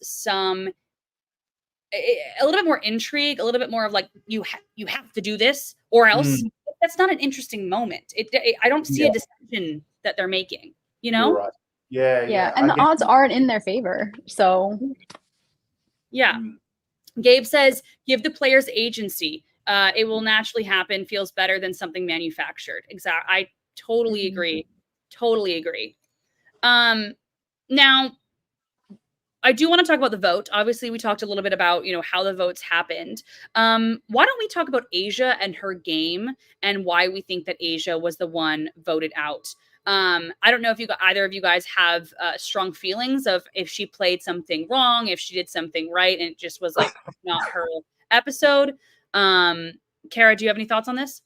a little bit more intrigue, a little bit more of like, you have to do this or else, that's not an interesting moment. I don't see a decision that they're making, You're right. Yeah. And the odds aren't in their favor. So yeah. Gabe says, give the players agency. It will naturally happen, feels better than something manufactured. Exactly. I totally agree. Totally agree. Now, I do want to talk about the vote. Obviously, we talked a little bit about, how the votes happened. Why don't we talk about Asia and her game and why we think that Asia was the one voted out? I don't know if either of you guys have strong feelings of if she played something wrong, if she did something right, and it just was like not her episode. Cara, do you have any thoughts on this?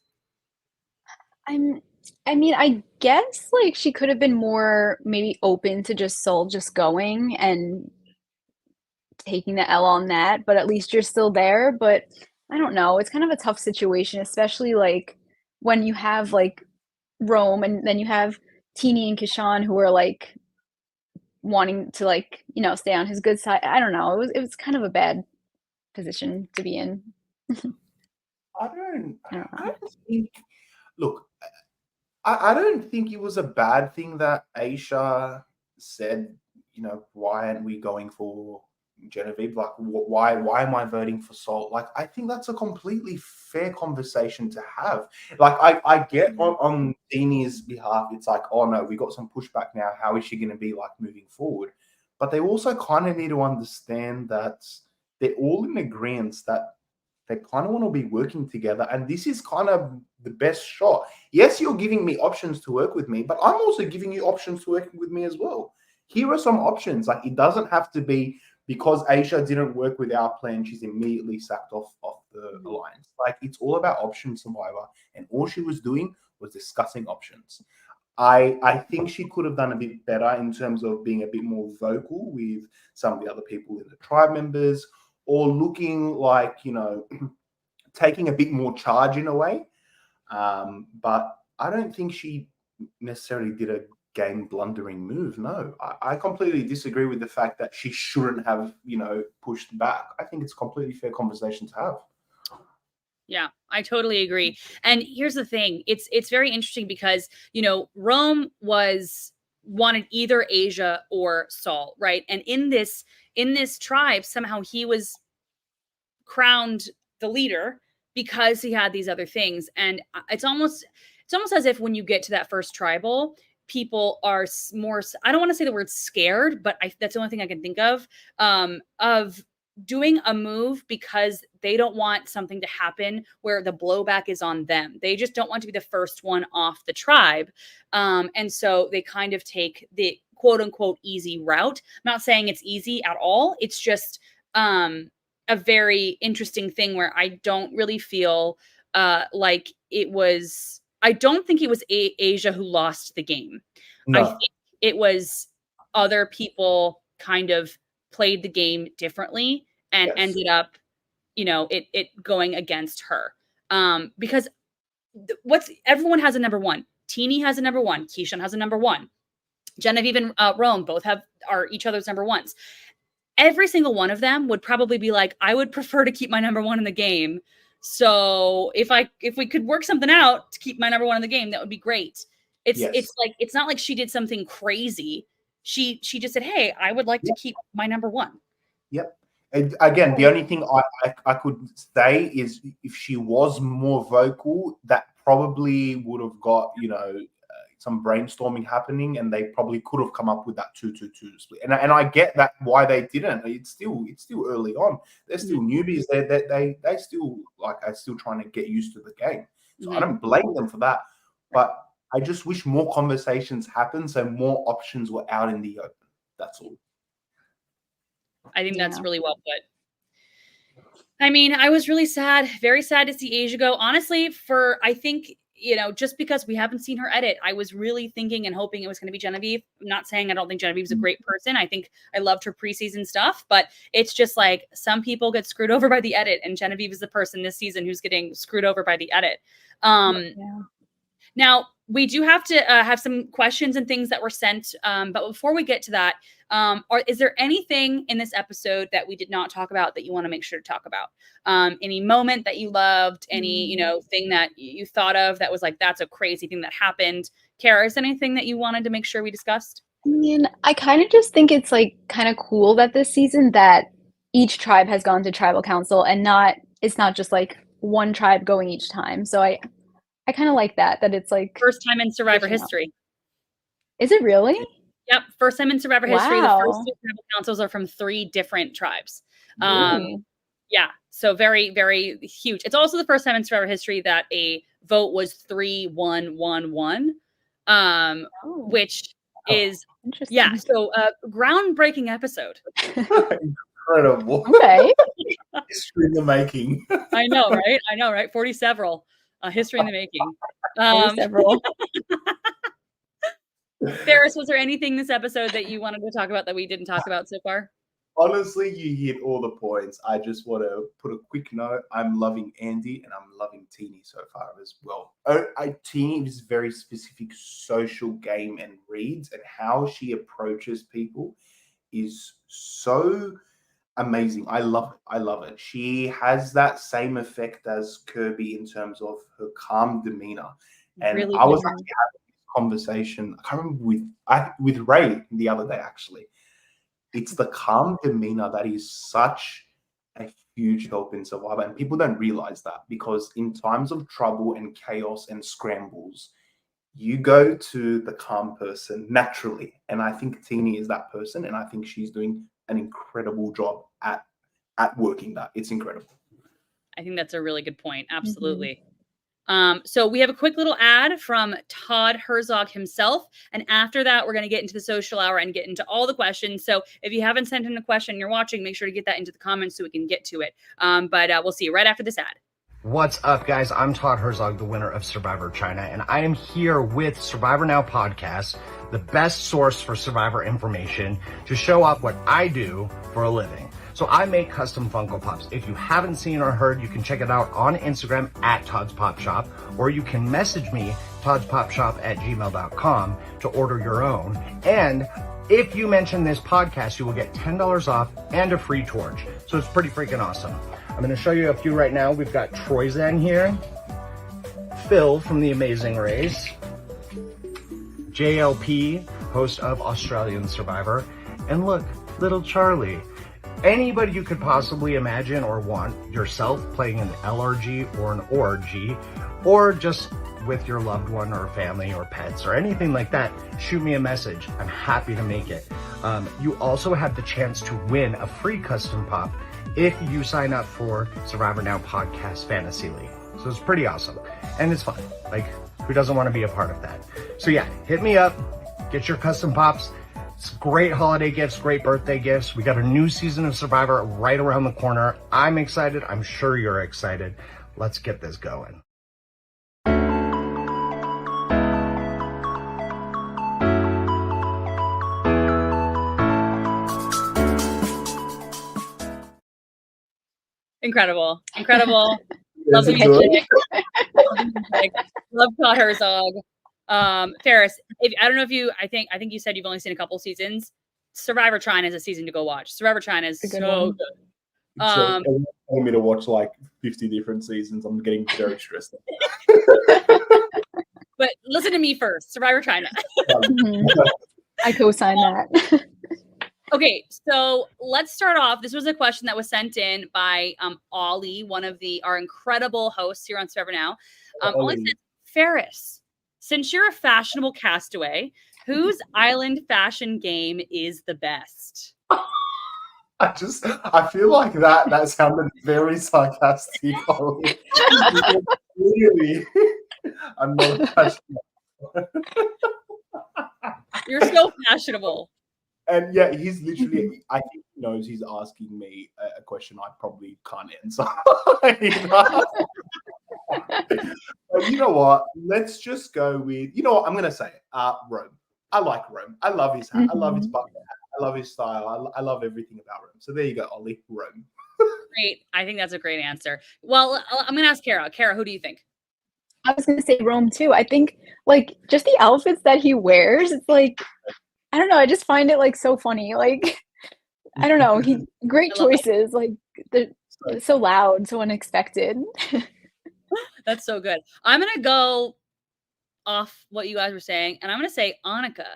I mean, I guess like she could have been more maybe open to just Soul just going and taking the L on that, but at least you're still there. But I don't know. It's kind of a tough situation, especially like when you have like Rome and then you have Teeny and Kishan who are like wanting to like, stay on his good side. I don't know. It was kind of a bad position to be in. I don't. I don't I know. don't think. Look, I don't think it was a bad thing that Aisha said. Why aren't we going for Genevieve? Like, why am I voting for Salt? Like, I think that's a completely fair conversation to have. Like, I get on Dini's behalf, it's like, oh no, we got some pushback now. How is she going to be like moving forward? But they also kind of need to understand that they're all in agreement that they kind of want to be working together, and this is kind of the best shot. Yes, you're giving me options to work with me, but I'm also giving you options to work with me as well. Here are some options. Like, it doesn't have to be because Aisha didn't work with our plan, she's immediately sacked off the alliance. Like, it's all about option survivor, and all she was doing was discussing options. I think she could have done a bit better in terms of being a bit more vocal with some of the other people in the tribe members, or looking like, taking a bit more charge in a way. But I don't think she necessarily did a game blundering move. No, I completely disagree with the fact that she shouldn't have, pushed back. I think it's a completely fair conversation to have. Yeah, I totally agree. And here's the thing. It's very interesting because, Rome wanted either Asia or Saul, right? And in this tribe, somehow he was crowned the leader because he had these other things. And it's almost as if when you get to that first tribal, people are more, I don't want to say the word scared, but that's the only thing I can think of doing a move because they don't want something to happen where the blowback is on them. They just don't want to be the first one off the tribe. And so they kind of take the quote unquote easy route. I'm not saying it's easy at all. It's just a very interesting thing where I don't really feel like it was, I don't think it was Asia who lost the game. No. I think it was other people kind of played the game differently and ended up, it going against her. Because everyone has a number one. Teeny has a number one. Keishan has a number one. Genevieve and Rome both are each other's number ones. Every single one of them would probably be like, I would prefer to keep my number one in the game. So if we could work something out to keep my number one in the game, that would be great. It's not like she did something crazy. She just said, hey, I would like to keep my number one. Yep. And again, the only thing I could say is if she was more vocal, that probably would have got, some brainstorming happening, and they probably could have come up with that 2-2-2 split. And I get that why they didn't. It's still early on. They're still newbies. They still are still trying to get used to the game. So I don't blame them for that. But I just wish more conversations happened so more options were out in the open. That's all. I think that's really well put. I mean, I was really sad, very sad to see Asia go. Honestly, I think, just because we haven't seen her edit, I was really thinking and hoping it was going to be Genevieve. I'm not saying I don't think Genevieve's a great person. I think I loved her preseason stuff, but it's just like some people get screwed over by the edit, and Genevieve is the person this season who's getting screwed over by the edit. Now, we do have to have some questions and things that were sent. But before we get to that, is there anything in this episode that we did not talk about that you want to make sure to talk about? Any moment that you loved, any, thing that you thought of that was like, that's a crazy thing that happened? Cara, is there anything that you wanted to make sure we discussed? I mean, I kind of just think it's like kind of cool that this season that each tribe has gone to tribal council and it's not just like one tribe going each time. So I kind of like that it's like first time in Survivor history. Is it really? Yep. First time in Survivor history. The first two tribal councils are from 3 different tribes. Really? Yeah. So very, very huge. It's also the first time in Survivor history that a vote was 3-1-1-1, which is, interesting. So groundbreaking episode. Incredible. Okay. History in the making. I know, right? 40 several. History in the making. Several. Ferris, was there anything this episode that you wanted to talk about that we didn't talk about so far? Honestly, you hit all the points. I just want to put a quick note. I'm loving Andy and I'm loving Teeny so far as well. Teeny is very specific social game and reads, and how she approaches people is so amazing. I love it. I love it. She has that same effect as Kirby in terms of her calm demeanor. And Really I was good. actually having this conversation, I can't remember with Ray the other day, actually. It's the calm demeanor that is such a huge help in Survivor. And people don't realize that, because in times of trouble and chaos and scrambles, you go to the calm person naturally. And I think Teeny is that person. And I think she's doing an incredible job at working that. It's incredible. I think that's a really good point. Absolutely. So we have a quick little ad from Todd Herzog himself. And after that, we're going to get into the social hour and get into all the questions. So if you haven't sent in a question you're watching, make sure to get that into the comments so we can get to it. But we'll see you right after this ad. What's up, guys? I'm Todd Herzog, the winner of Survivor China, and I am here with Survivor Now podcast, the best source for Survivor information, to show off what I do for a living. So I make custom Funko Pops. If you haven't seen or heard, you can check it out on Instagram at Todd's Pop Shop, or you can message me, toddspopshop@gmail.com, to order your own. And if you mention this podcast, you will get $10 off and a free torch. So it's pretty freaking awesome. I'm going to show you a few right now. We've got Troyzan here, Phil from The Amazing Race, JLP, host of Australian Survivor, and look, little Charlie. Anybody you could possibly imagine or want yourself playing an LRG or an ORG, or just with your loved one or family or pets or anything like that, shoot me a message. I'm happy to make it. You also have the chance to win a free custom pop if you sign up for Survivor Now Podcast Fantasy League. So it's pretty awesome. And it's fun. Like, who doesn't want to be a part of that? So yeah, hit me up, get your custom pops. It's great holiday gifts, great birthday gifts. We got a new season of Survivor right around the corner. I'm excited. I'm sure you're excited. Let's get this going. Incredible. Incredible. Love Is the it good? music. Love Todd Herzog. Ferris, I don't know if I think you said you've only seen a couple seasons. Survivor China is a season to go watch. Survivor China is so good. So everyone's telling me to watch like 50 different seasons. I'm getting very stressed. But listen to me first. Survivor China. I co-sign that. Okay, so let's start off. This was a question that was sent in by Ollie, one of our incredible hosts here on Survivor Now. Ollie says, Ferris, since you're a fashionable castaway, whose island fashion game is the best? I feel like that sounded very sarcastic. Really, I'm not fashionable. You're so fashionable. And yeah, he's literally, I think he knows he's asking me a question I probably can't answer. But you know what? Let's just go with, you know what? I'm going to say it. Rome. I like Rome. I love his hat. I love his bucket hat. I love his style. I love everything about Rome. So there you go, Ollie. Rome. Great. I think that's a great answer. Well, I'm going to ask Cara. Cara, who do you think? I was going to say Rome too. I think like just the outfits that he wears, it's like, I don't know. I just find it like so funny. Like, I don't know. Great choices. Like they're so loud, so unexpected. That's so good. I'm going to go off what you guys were saying, and I'm going to say Annika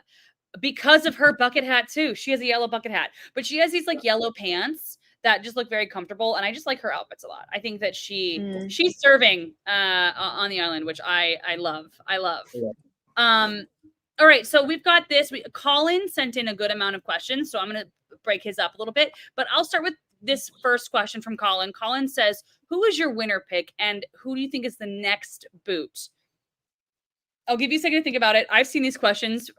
because of her bucket hat too. She has a yellow bucket hat, but she has these like yellow pants that just look very comfortable, and I just like her outfits a lot. I think that she's serving on the island, which I love. Yeah. All right, so we've got this. Colin sent in a good amount of questions, so I'm going to break his up a little bit. But I'll start with this first question from Colin. Colin says, who is your winner pick, and who do you think is the next boot? I'll give you a second to think about it. I've seen these questions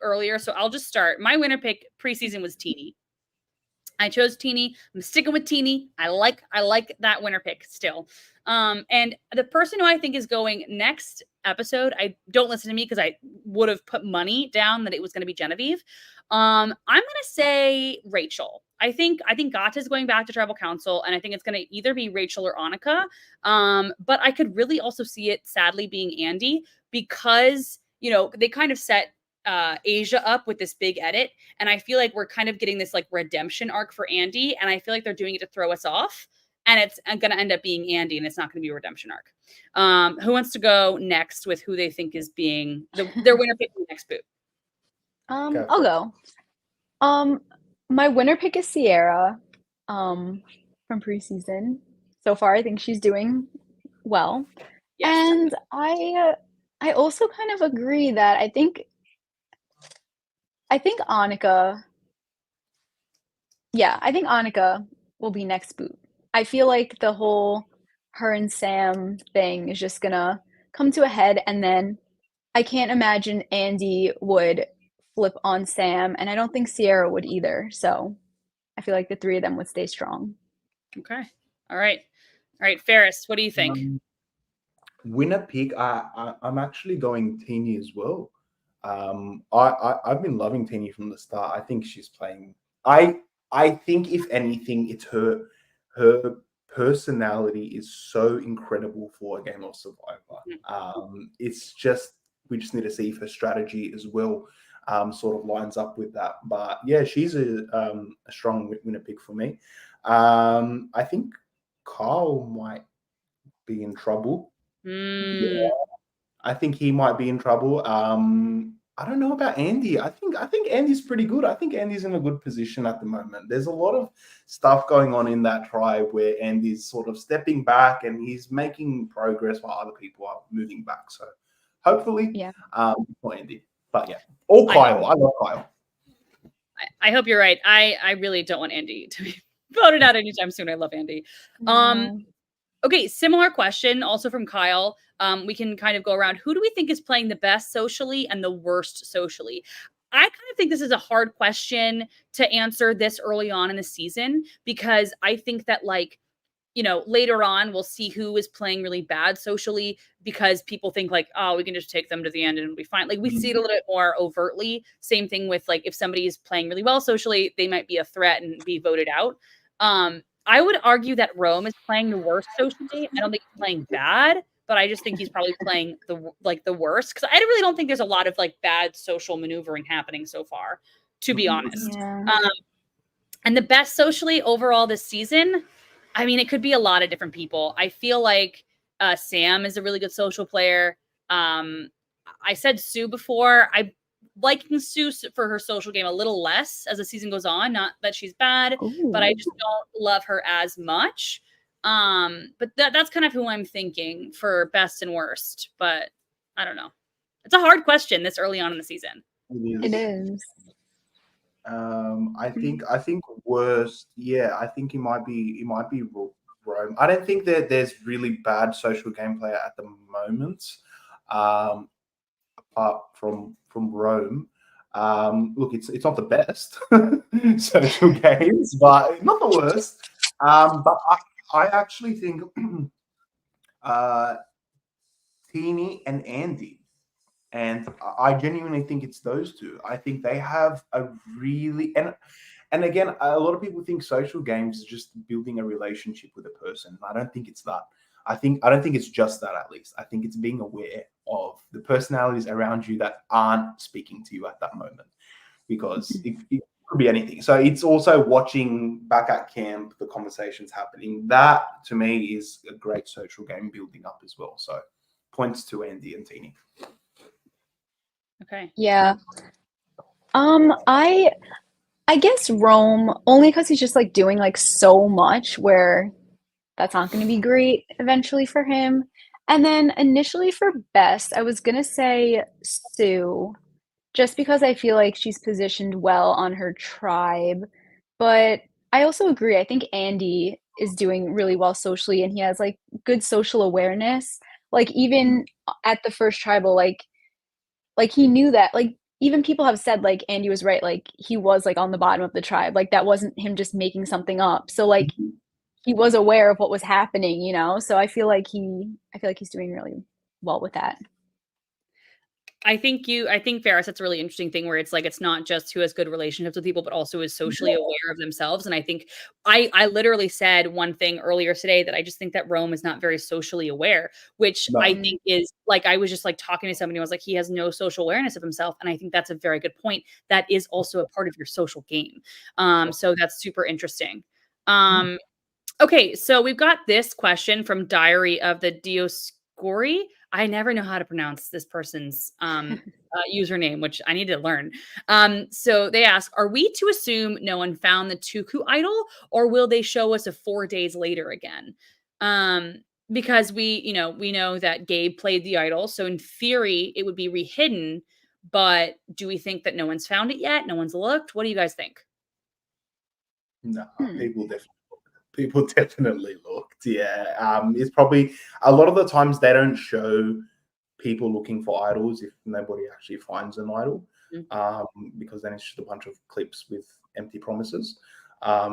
earlier, so I'll just start. My winner pick preseason was Teeny. I chose Teeny. I'm sticking with Teeny. I like that winner pick still. And the person who I think is going next episode, I don't listen to me because I would have put money down that it was going to be Genevieve. I'm going to say Rachel. I think Gata is going back to tribal council, and I think it's going to either be Rachel or Annika. But I could really also see it sadly being Andy, because they kind of set Asia up with this big edit, and I feel like we're kind of getting this like redemption arc for Andy, and I feel like they're doing it to throw us off, and it's going to end up being Andy, and it's not going to be a redemption arc. Who wants to go next with who they think is being their winner pick for the next boot? I'll go. My winner pick is Sierra, from preseason. So far, I think she's doing well. Yes. And I also kind of agree that I think Annika, I think Annika will be next boot. I feel like the whole her and Sam thing is just gonna come to a head, and then I can't imagine Andy would flip on Sam, and I don't think Sierra would either. So I feel like the three of them would stay strong. Okay. All right. Ferris, what do you think? Winner pick, I'm actually going Teeny as well. I've been loving Teeny from the start. I think she's playing. I think if anything, it's her personality is so incredible for a game of Survivor. It's just we just need to see if her strategy as well sort of lines up with that. But yeah, she's a strong winner pick for me. I think Kyle might be in trouble. Yeah, I think he might be in trouble. I don't know about Andy. I think Andy's pretty good. I think Andy's in a good position at the moment. There's a lot of stuff going on in that tribe where Andy's sort of stepping back and he's making progress while other people are moving back. So hopefully, for Andy. But yeah, or Kyle. I love Kyle. I hope you're right. I really don't want Andy to be voted out anytime soon. I love Andy. Okay, similar question also from Kyle. We can kind of go around. Who do we think is playing the best socially and the worst socially? I kind of think this is a hard question to answer this early on in the season, because I think that later on we'll see who is playing really bad socially, because people think like, oh, we can just take them to the end and it'll be fine. Like we see it a little bit more overtly. Same thing with like if somebody is playing really well socially, they might be a threat and be voted out. I would argue that Rome is playing the worst socially. I don't think he's playing bad, but I just think he's probably playing the worst, because I really don't think there's a lot of like bad social maneuvering happening so far, to be honest. Yeah. And the best socially overall this season, I mean, it could be a lot of different people. I feel like Sam is a really good social player. I said Sue before. I liking Sue for her social game a little less as the season goes on. Not that she's bad, but I just don't love her as much. But that's kind of who I'm thinking for best and worst. But I don't know. It's a hard question this early on in the season. It is. I think worst. Yeah, I think it might be Rome. I don't think that there's really bad social game player at the moment. Apart from Rome. Look, it's not the best social games, but not the worst. But I actually think Teeny and Andy, and I genuinely think it's those two. I think they have a really and again, a lot of people think social games is just building a relationship with a person. I don't think it's that. I don't think it's just that, at least. I think it's being aware of the personalities around you that aren't speaking to you at that moment, because it could be anything. So it's also watching back at camp, the conversations happening. That, to me, is a great social game building up as well. So points to Andy and Teeny. Okay. Yeah. I guess Rome, only because he's just like doing like so much where that's not going to be great eventually for him. And then initially for best, I was going to say Sue, just because I feel like she's positioned well on her tribe. But I also agree. I think Andy is doing really well socially, and he has like good social awareness. Like even at the first tribal, like he knew that, like even people have said like Andy was right, like he was like on the bottom of the tribe. Like that wasn't him just making something up. So like he was aware of what was happening, So I feel like he's doing really well with that. I think Ferris, that's a really interesting thing where it's like, it's not just who has good relationships with people, but also is socially aware of themselves. And I think I literally said one thing earlier today that I just think that Rome is not very socially aware, which I think is like, I was just like talking to somebody who was like, he has no social awareness of himself. And I think that's a very good point. That is also a part of your social game. So that's super interesting. Okay, so we've got this question from Diary of the Dioscuri. I never know how to pronounce this person's username, which I need to learn. So they ask, are we to assume no one found the Tuku idol, or will they show us a 4 days later again? Because we know that Gabe played the idol, so in theory it would be rehidden, but do we think that no one's found it yet? No one's looked? What do you guys think? No, people definitely looked. Yeah. It's probably a lot of the times they don't show people looking for idols if nobody actually finds an idol, because then it's just a bunch of clips with empty promises.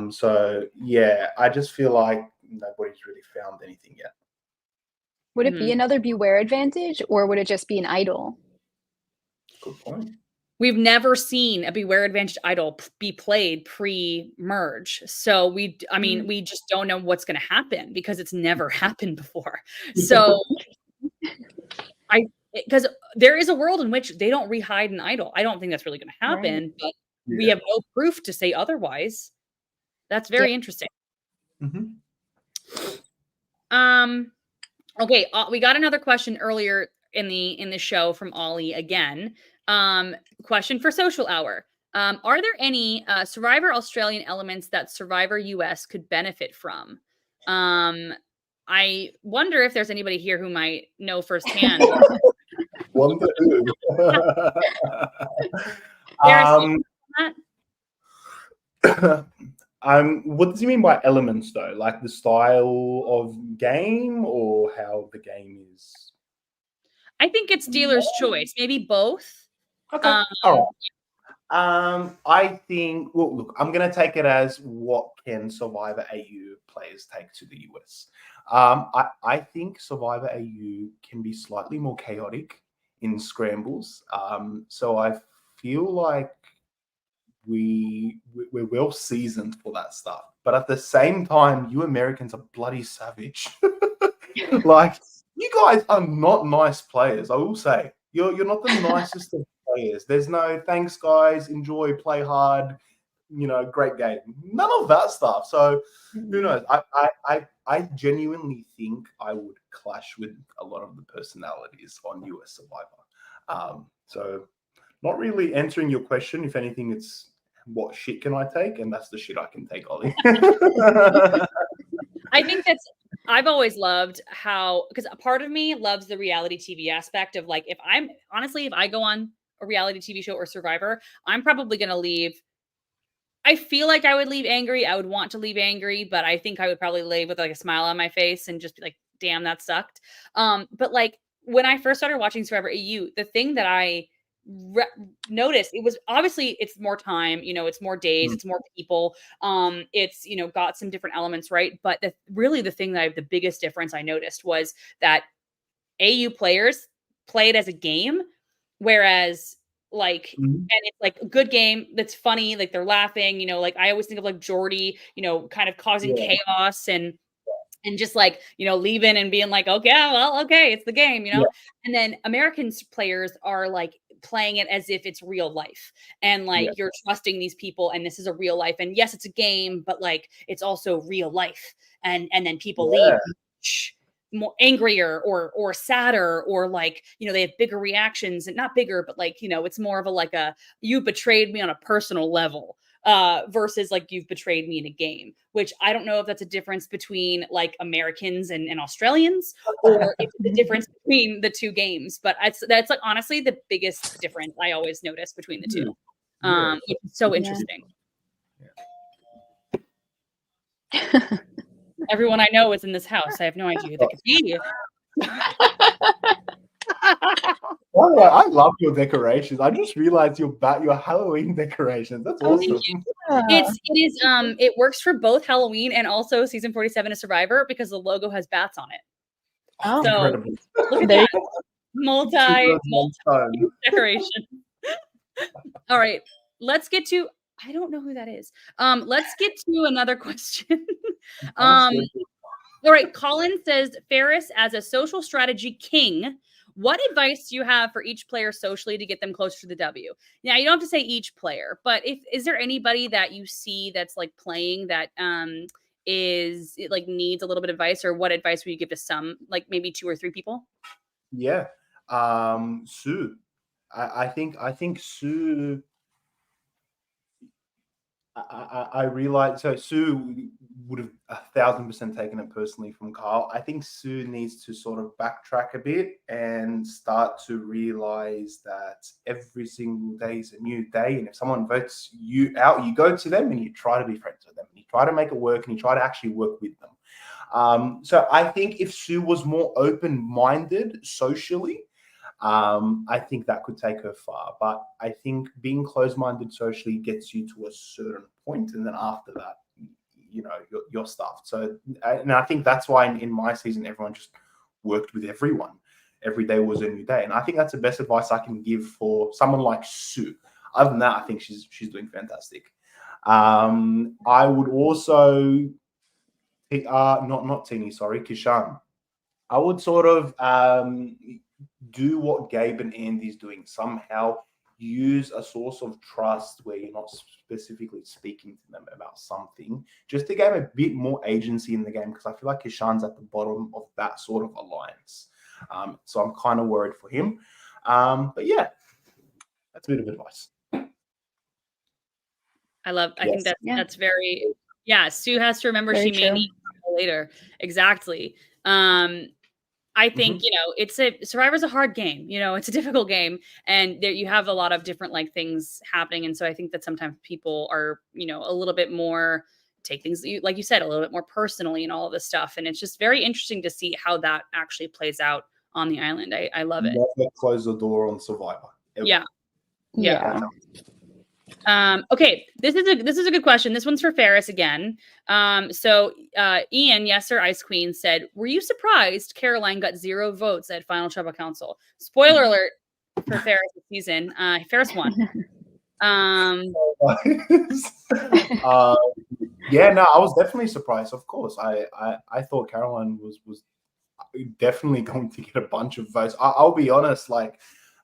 So yeah, I just feel like nobody's really found anything yet. Would it be another Beware advantage, or would it just be an idol? Good point. We've never seen a Beware Advantage idol be played pre-merge. So we just don't know what's going to happen because it's never happened before. So because there is a world in which they don't rehide an idol. I don't think that's really going to happen, but we have no proof to say otherwise. That's very interesting. Okay, we got another question earlier in the show from Ollie again. Question for Social Hour. Are there any Survivor Australian elements that Survivor US could benefit from? I wonder if there's anybody here who might know firsthand. Wonder who. What does he mean by elements though? Like the style of game or how the game is? I think it's dealer's choice. Maybe both. Okay. All right. I think, well, look, I'm going to take it as what can Survivor AU players take to the US. I think Survivor AU can be slightly more chaotic in scrambles. So I feel like we're well seasoned for that stuff. But at the same time, you Americans are bloody savage. Like, you guys are not nice players, I will say. You're not the nicest of players. There's no thanks, guys, enjoy, play hard, great game. None of that stuff. So who knows? I genuinely think I would clash with a lot of the personalities on US Survivor. So not really answering your question. If anything, it's what shit can I take? And that's the shit I can take, Ollie. I think I've always loved how, because a part of me loves the reality TV aspect of like, if I go on a reality TV show or Survivor, I'm probably going to leave. I feel like I would leave angry. I would want to leave angry, but I think I would probably leave with like a smile on my face and just be like, damn, that sucked. But like when I first started watching Survivor EU, the thing that I noticed, it was obviously it's more time, it's more days, it's more people, it's got some different elements, right? But the thing that the biggest difference I noticed was that AU players play it as a game, whereas like and it's like a good game that's funny, like they're laughing, like I always think of like Jordy, kind of causing chaos and just like, leaving and being like, okay, well, okay, it's the game, And then American players are like playing it as if it's real life. And like, you're trusting these people and this is a real life. And yes, it's a game, but like, it's also real life. And then people leave more angrier or sadder, or like, they have bigger reactions, and not bigger, but like, it's more of a, like you betrayed me on a personal level. Versus like you've betrayed me in a game, which I don't know if that's a difference between like Americans and Australians, or it's the difference between the two games. But that's like honestly the biggest difference I always notice between the two. Which is so interesting. Everyone I know is in this house. I have no idea who they could be. I love your decorations. I just realized your Halloween decorations. That's awesome. It works for both Halloween and also season 47 of Survivor because the logo has bats on it. Oh, so incredible. Look at that. multi Stone. decoration. All right, let's get to. I don't know who that is. Let's get to another question. All right, Colin says, Ferris, as a social strategy king, what advice do you have for each player socially to get them closer to the W? Now, you don't have to say each player, but is there anybody that you see that's like playing that is it like needs a little bit of advice, or what advice would you give to some, like maybe 2 or 3 people? Yeah. Sue. I think Sue. I realize so Sue would have 1,000% taken it personally from Carl. I think Sue needs to sort of backtrack a bit and start to realize that every single day is a new day. And if someone votes you out, you go to them and you try to be friends with them. And you try to make it work and you try to actually work with them. So I think if Sue was more open-minded socially, I think that could take her far. But I think being closed-minded socially gets you to a certain point, and then after that, you're stuffed. So, and I think that's why in my season, everyone just worked with everyone. Every day was a new day, and I think that's the best advice I can give for someone like Sue. Other than that, I think she's doing fantastic. I would also, not Tini, sorry, Kishan. I would sort of do what Gabe and Andy's doing. Somehow use a source of trust where you're not specifically speaking to them about something, just to give a bit more agency in the game, because I feel like Kishan's at the bottom of that sort of alliance. So I'm kind of worried for him. But yeah, that's a bit of advice. I think that's very, Sue has to remember very she may need later. Exactly. I think, Survivor's a hard game. It's a difficult game, and there you have a lot of different like things happening. And so I think that sometimes people are, a little bit more take things, like you said, a little bit more personally and all of this stuff. And it's just very interesting to see how that actually plays out on the island. I love it. Never close the door on Survivor. Ever. Yeah. Okay, this is a good question. This one's for Ferris again. So Ian, yes sir, Ice Queen said, were you surprised Caroline got 0 votes at Final Tribal Council? Spoiler alert for Ferris this season. Ferris won. Yeah, no, I was definitely surprised. Of course, I thought Caroline was definitely going to get a bunch of votes. I'll be honest, like,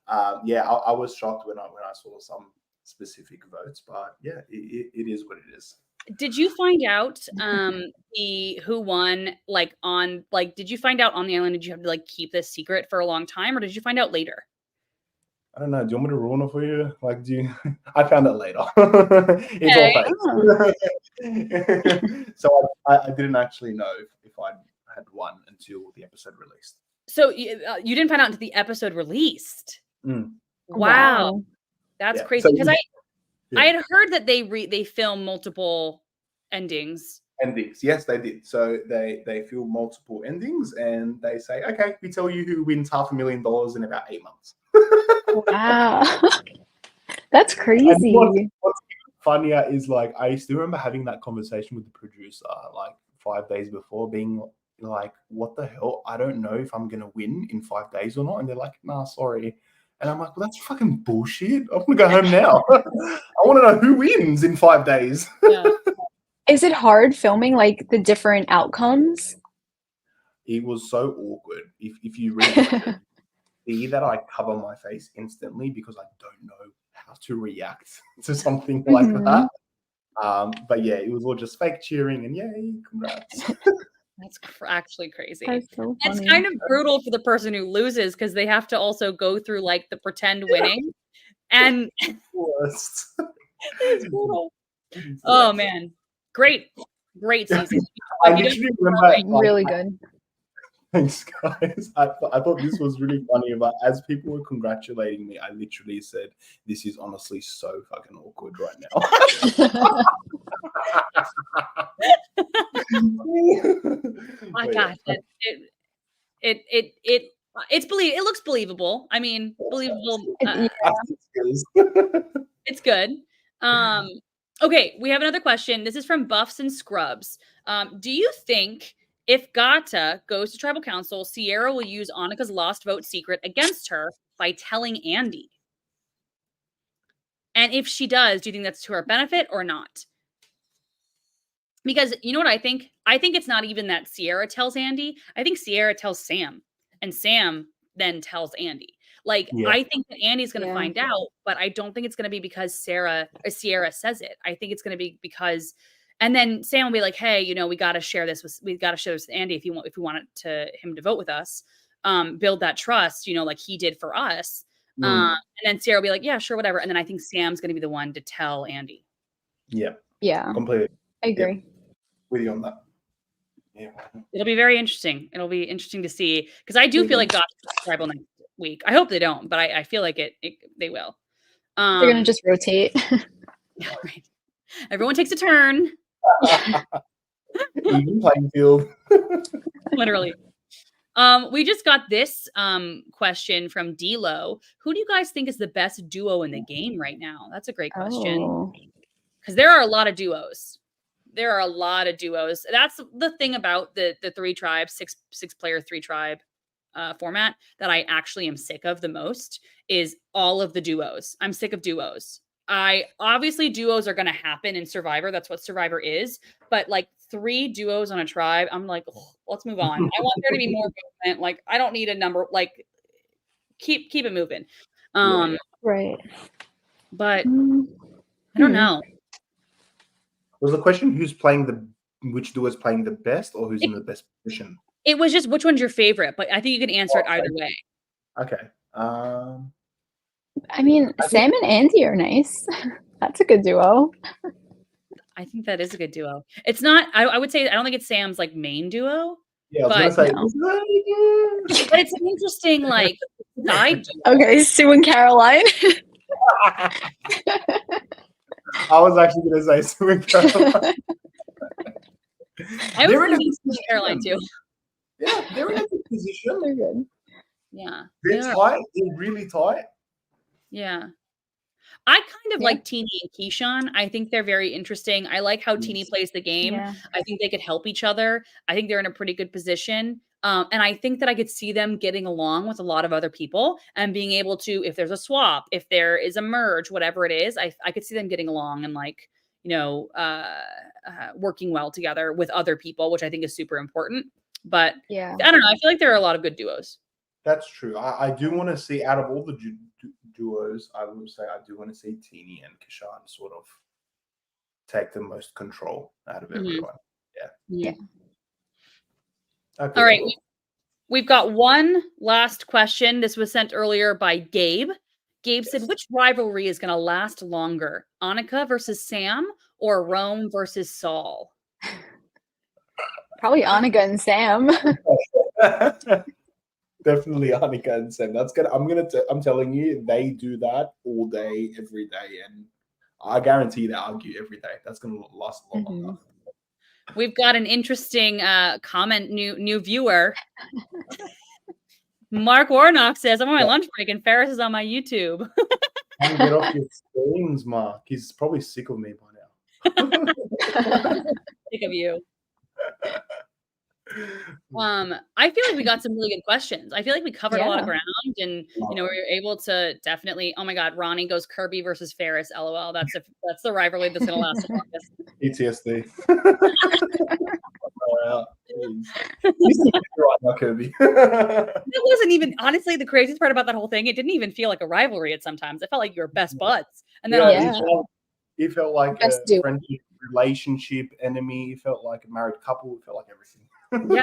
I was shocked when I saw some specific votes, but yeah, it is what it is. Did you find out who won did you find out on the island? Did you have to like keep this secret for a long time, or did you find out later? I don't know. Do you want me to ruin it for you? Like, I found out later. It's all fake. So I didn't actually know if I had won until the episode released. So you didn't find out until the episode released. Wow. That's crazy, because I had heard that they film multiple endings. Yes, they did. So they film multiple endings, and they say, okay, we tell you who wins $500,000 in about 8 months. Wow, that's crazy. What's funnier is, like, I still remember having that conversation with the producer like 5 days before, being like, what the hell? I don't know if I'm gonna win in 5 days or not. And they're like, nah, sorry. And I'm like, well, that's fucking bullshit. I'm gonna go home now. I want to know who wins in 5 days. Yeah. Is it hard filming like the different outcomes? It was so awkward. If you read it, see that I cover my face instantly because I don't know how to react to something like that. But yeah, it was all just fake cheering and yay, congrats. That's actually crazy. That's so funny. It's kind of brutal for the person who loses, because they have to also go through like the pretend winning. And Worst. It's brutal. Oh man. Great season. I literally remember, really good. Thanks, guys. I thought this was really funny, but as people were congratulating me, I literally said, this is honestly so fucking awkward right now. My gosh, it looks believable. I mean, believable. It's good. Okay, we have another question. This is from Buffs and Scrubs. Do you think If Gata goes to tribal council, Sierra will use Annika's lost vote secret against her by telling Andy. And if she does, do you think that's to her benefit or not? Because you know what I think? I think it's not even that Sierra tells Andy. I think Sierra tells Sam, and Sam then tells Andy. Like, I think that Andy's going to find out, but I don't think it's going to be because Sierra says it. I think it's going to be because, and then Sam will be like, "Hey, you know, we got to share this with Andy if we want him to vote with us, build that trust, you know, like he did for us." And then Sierra will be like, "Yeah, sure, whatever." And then I think Sam's going to be the one to tell Andy. Yeah, Completely. I agree. Yep. With you on that. Yeah. It'll be very interesting. It'll be interesting to see because I do feel like Got's tribal next week. I hope they don't, but I feel like they will. They're gonna just rotate. Yeah, right. Everyone takes a turn. Even playing field. Literally. We just got this question from D-Lo. Who do you guys think is the best duo in the game right now? That's a great question. Because there are a lot of duos. That's the thing about the 3 tribe, 6 player 3 tribe format that I actually am sick of the most is all of the duos. I'm sick of duos. Obviously duos are going to happen in Survivor. That's what Survivor is. But like 3 duos on a tribe, I'm like, let's move on. I want there to be more movement. Like, I don't need a number. Like, keep it moving. Right. But I don't know. Was the question which duo is playing the best or who's in the best position? It was just which one's your favorite, but I think you can answer it either way. Okay. I mean, Sam and Andy are nice. That's a good duo. I think that is a good duo. It's not. I would say I don't think it's Sam's like main duo. Yeah, I was gonna say. But it's an interesting like side duo. Okay, Sue and Caroline. I was actually going to say Sue and Caroline. I was thinking Sue and Caroline too. Yeah, they're in a good position. They're good. Yeah. They're tight. They're really tight. Yeah. I kind of like Teeny and Keyshawn. I think they're very interesting. I like how Teeny plays the game. Yeah. I think they could help each other. I think they're in a pretty good position. And I think that I could see them getting along with a lot of other people and being able to, if there's a swap, if there is a merge, whatever it is, I could see them getting along and like, you know, working well together with other people, which I think is super important. But yeah, I don't know. I feel like there are a lot of good duos. That's true. I do want to see, out of all the duos, I would say I do want to see Teeny and Keyshawn sort of take the most control out of everyone. Yeah. Okay, all right. We've got one last question. This was sent earlier by Gabe. Gabe said, which rivalry is going to last longer? Annika versus Sam or Rome versus Saul? Probably Annika and Sam. Definitely Annika and Sam. That's good. I'm telling you, they do that all day, every day, and I guarantee they argue every day. That's gonna last a lot longer. We've got an interesting comment, new viewer. Mark Warnock says, I'm on my lunch break and Ferris is on my YouTube. Get off your screens, Mark. He's probably sick of me by now. Sick of you. I feel like we got some really good questions. I feel like we covered a lot of ground and you know, we were able to definitely, oh my God, Ronnie goes Kirby versus Ferris. LOL. That's the rivalry that's gonna last the longest. PTSD. Kirby. It wasn't even, honestly, the craziest part about that whole thing, it didn't even feel like a rivalry at sometimes. It felt like you were best buds. And then it felt like a friendship, relationship, enemy. It felt like a married couple. It felt like everything. Yeah,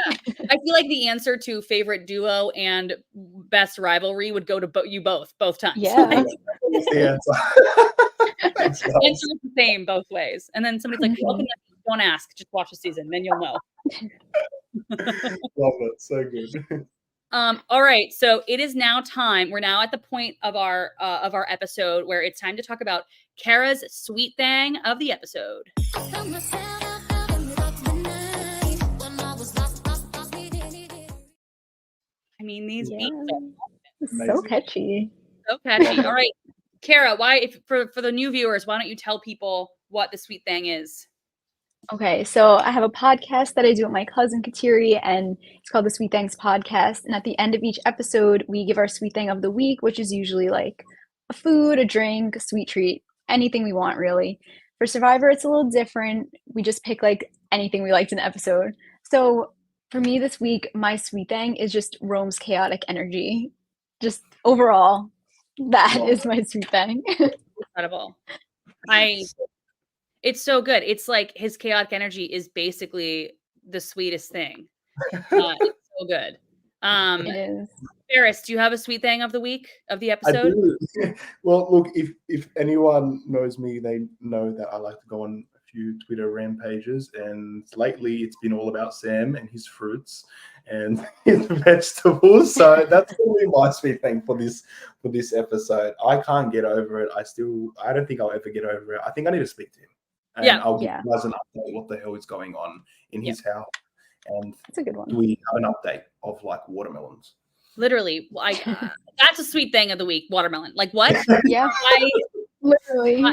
I feel like the answer to favorite duo and best rivalry would go to you both times. Yeah, answer is the same both ways. And then somebody's like, "Don't ask, just watch the season, then you'll know." Love it, so good. All right, so it is now time. We're now at the point of our episode where it's time to talk about Cara's sweet thing of the episode. I mean, these beats are so catchy. So catchy. All right, Cara, for the new viewers, why don't you tell people what the sweet thing is? Okay, so I have a podcast that I do with my cousin Kateri, and it's called the Sweet Things Podcast. And at the end of each episode, we give our sweet thing of the week, which is usually like a food, a drink, a sweet treat, anything we want, really. For Survivor, it's a little different. We just pick like anything we liked in the episode. So for me this week, my sweet thing is just Rome's chaotic energy. Just overall, that is my sweet thing. Incredible. It's so good. It's like his chaotic energy is basically the sweetest thing. It's so good. It is. Ferris, do you have a sweet thing of the week, of the I episode? do. Well, look, if anyone knows me, they know that I like to go on a few Twitter rampages, and lately it's been all about Sam and his fruits and his vegetables. So that's probably my sweet thing for this episode. I can't get over it. I don't think I'll ever get over it. I think I need to speak to him. And Yeah. I'll give you guys an update what the hell is going on in his house. And That's a good one. do we have an update of like watermelons? Literally, that's a sweet thing of the week. Watermelon. Like what? Yeah, literally.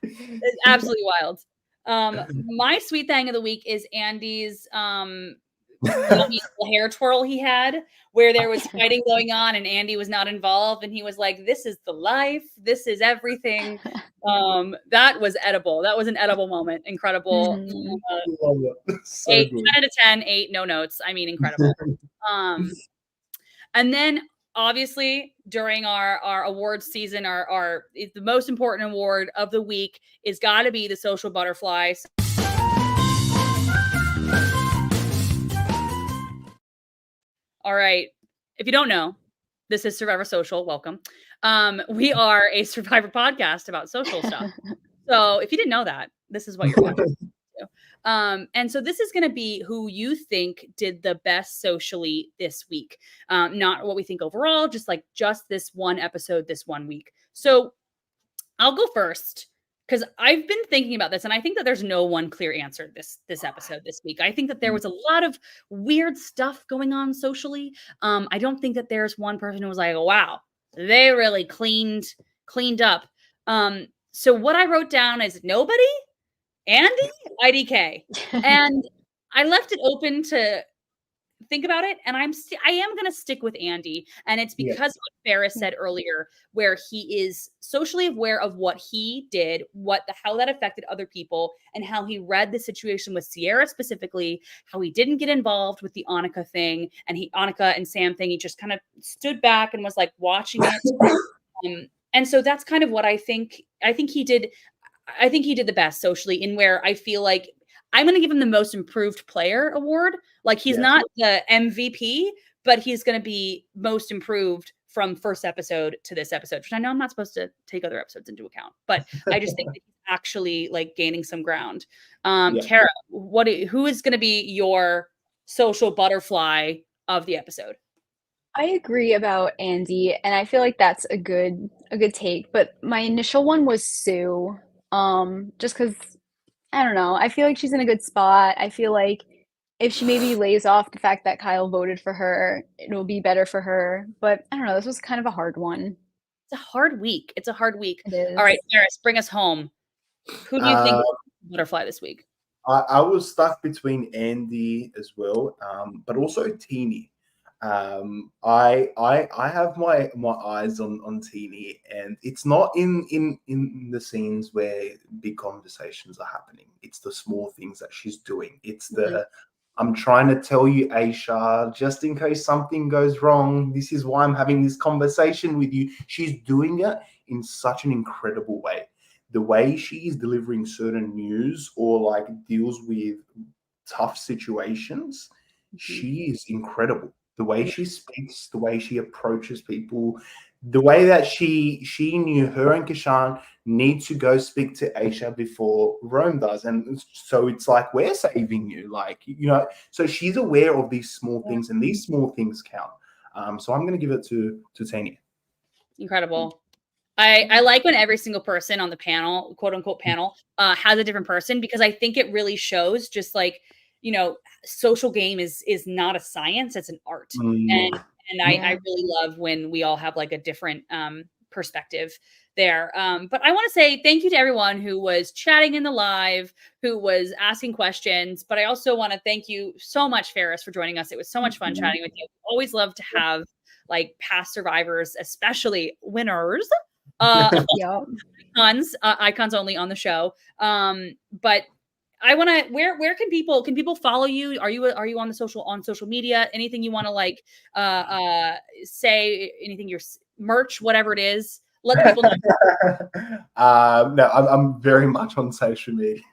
It's absolutely wild. My sweet thing of the week is Andy's yummy hair twirl he had, where there was fighting going on and Andy was not involved, and he was like, "This is the life. This is everything." That was edible. That was an edible moment. Incredible. So 8 good. 10 out of 10. 8 no notes. I mean, incredible. And then obviously during our awards season, the most important award of the week is got to be the social butterfly. All right. If you don't know, this is Survivor Social. Welcome. We are a Survivor podcast about social stuff. So if you didn't know that, this is what you're watching. And so this is going to be who you think did the best socially this week. Not what we think overall, just this one episode, this 1 week. So I'll go first because I've been thinking about this, and I think that there's no one clear answer this episode this week. I think that there was a lot of weird stuff going on socially. I don't think that there's one person who was like, wow, they really cleaned up. So what I wrote down is nobody, Andy, IDK. And I left it open to think about it. And I am going to stick with Andy. And it's because of what Ferris said earlier, where he is socially aware of what he did, how that affected other people, and how he read the situation with Sierra specifically, how he didn't get involved with the Annika thing and Annika and Sam thing. He just kind of stood back and was like watching it. And so that's kind of what I think he did. I think he did the best socially, in where I feel like I'm going to give him the most improved player award. Like he's not the MVP, but he's going to be most improved from first episode to this episode, which I know I'm not supposed to take other episodes into account, but I just think that he's actually like gaining some ground. Cara, who is going to be your social butterfly of the episode? I agree about Andy, and I feel like that's a good take. But my initial one was Sue. Just because I don't know. I feel like she's in a good spot. I feel like if she maybe lays off the fact that Kyle voted for her, it'll be better for her. But I don't know. This was kind of a hard one. It's a hard week. It is. All right, Ferris, bring us home. Who do you think is butterfly this week? I was stuck between Andy as well, but also Teeny. I have my eyes on Teeny, and it's not in the scenes where big conversations are happening. It's the small things that she's doing. It's I'm trying to tell you, Aisha, just in case something goes wrong, this is why I'm having this conversation with you. She's doing it in such an incredible way. The way she is delivering certain news or like deals with tough situations, she is incredible. The way she speaks, the way she approaches people, the way that she knew her and Kashan need to go speak to Aisha before Rome does. And so it's like, we're saving you. Like, so she's aware of these small things, and these small things count. So I'm going to give it to Tania. Incredible. I like when every single person on the panel, quote unquote panel, has a different person, because I think it really shows just like, social game is not a science, it's an art. And I really love when we all have like a different perspective there. But I want to say thank you to everyone who was chatting in the live, who was asking questions. But I also want to thank you so much, Feras, for joining us. It was so much fun chatting with you. Always love to have like past survivors, especially winners. Icons only on the show. But I want to where can people follow you? Are you on social media? Anything you want to like say, anything, your merch, whatever it is, let the people know. No, I'm very much on social media.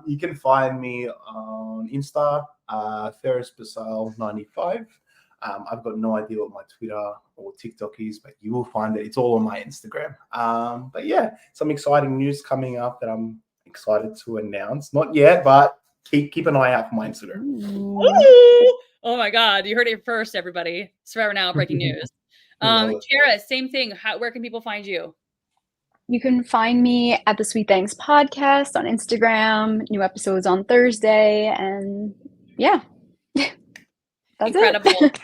You can find me on Insta, Feras Basal 95. I've got no idea what my Twitter or TikTok is, but you will find it. It's all on my Instagram. But yeah, some exciting news coming up that I'm excited to announce. Not yet, but keep an eye out for my Instagram. Ooh! Oh my God, you heard it first, everybody. Survivor Now, breaking news. Cara, same thing. Where can people find you? You can find me at the Sweet Thanks podcast on Instagram. New episodes on Thursday, and yeah. That's incredible. It.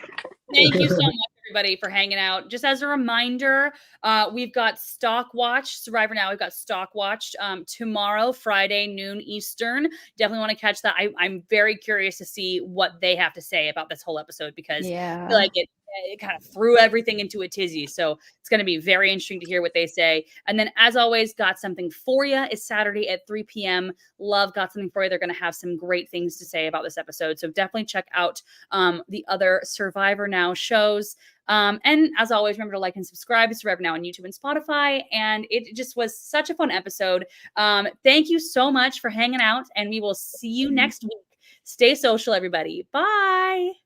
Thank you so much, everybody, for hanging out. Just as a reminder, we've got Stock Watch, Survivor Now. We've got Stock Watch tomorrow, Friday, noon Eastern. Definitely want to catch that. I'm very curious to see what they have to say about this whole episode, because I feel like it kind of threw everything into a tizzy. So it's going to be very interesting to hear what they say. And then, as always, Got Something For You is Saturday at 3 p.m. Love Got Something For You. They're going to have some great things to say about this episode. So definitely check out the other Survivor Now shows. And as always, remember to like and subscribe to Survivor Now on YouTube and Spotify. And it just was such a fun episode. Thank you so much for hanging out, and we will see you next week. Stay social, everybody. Bye.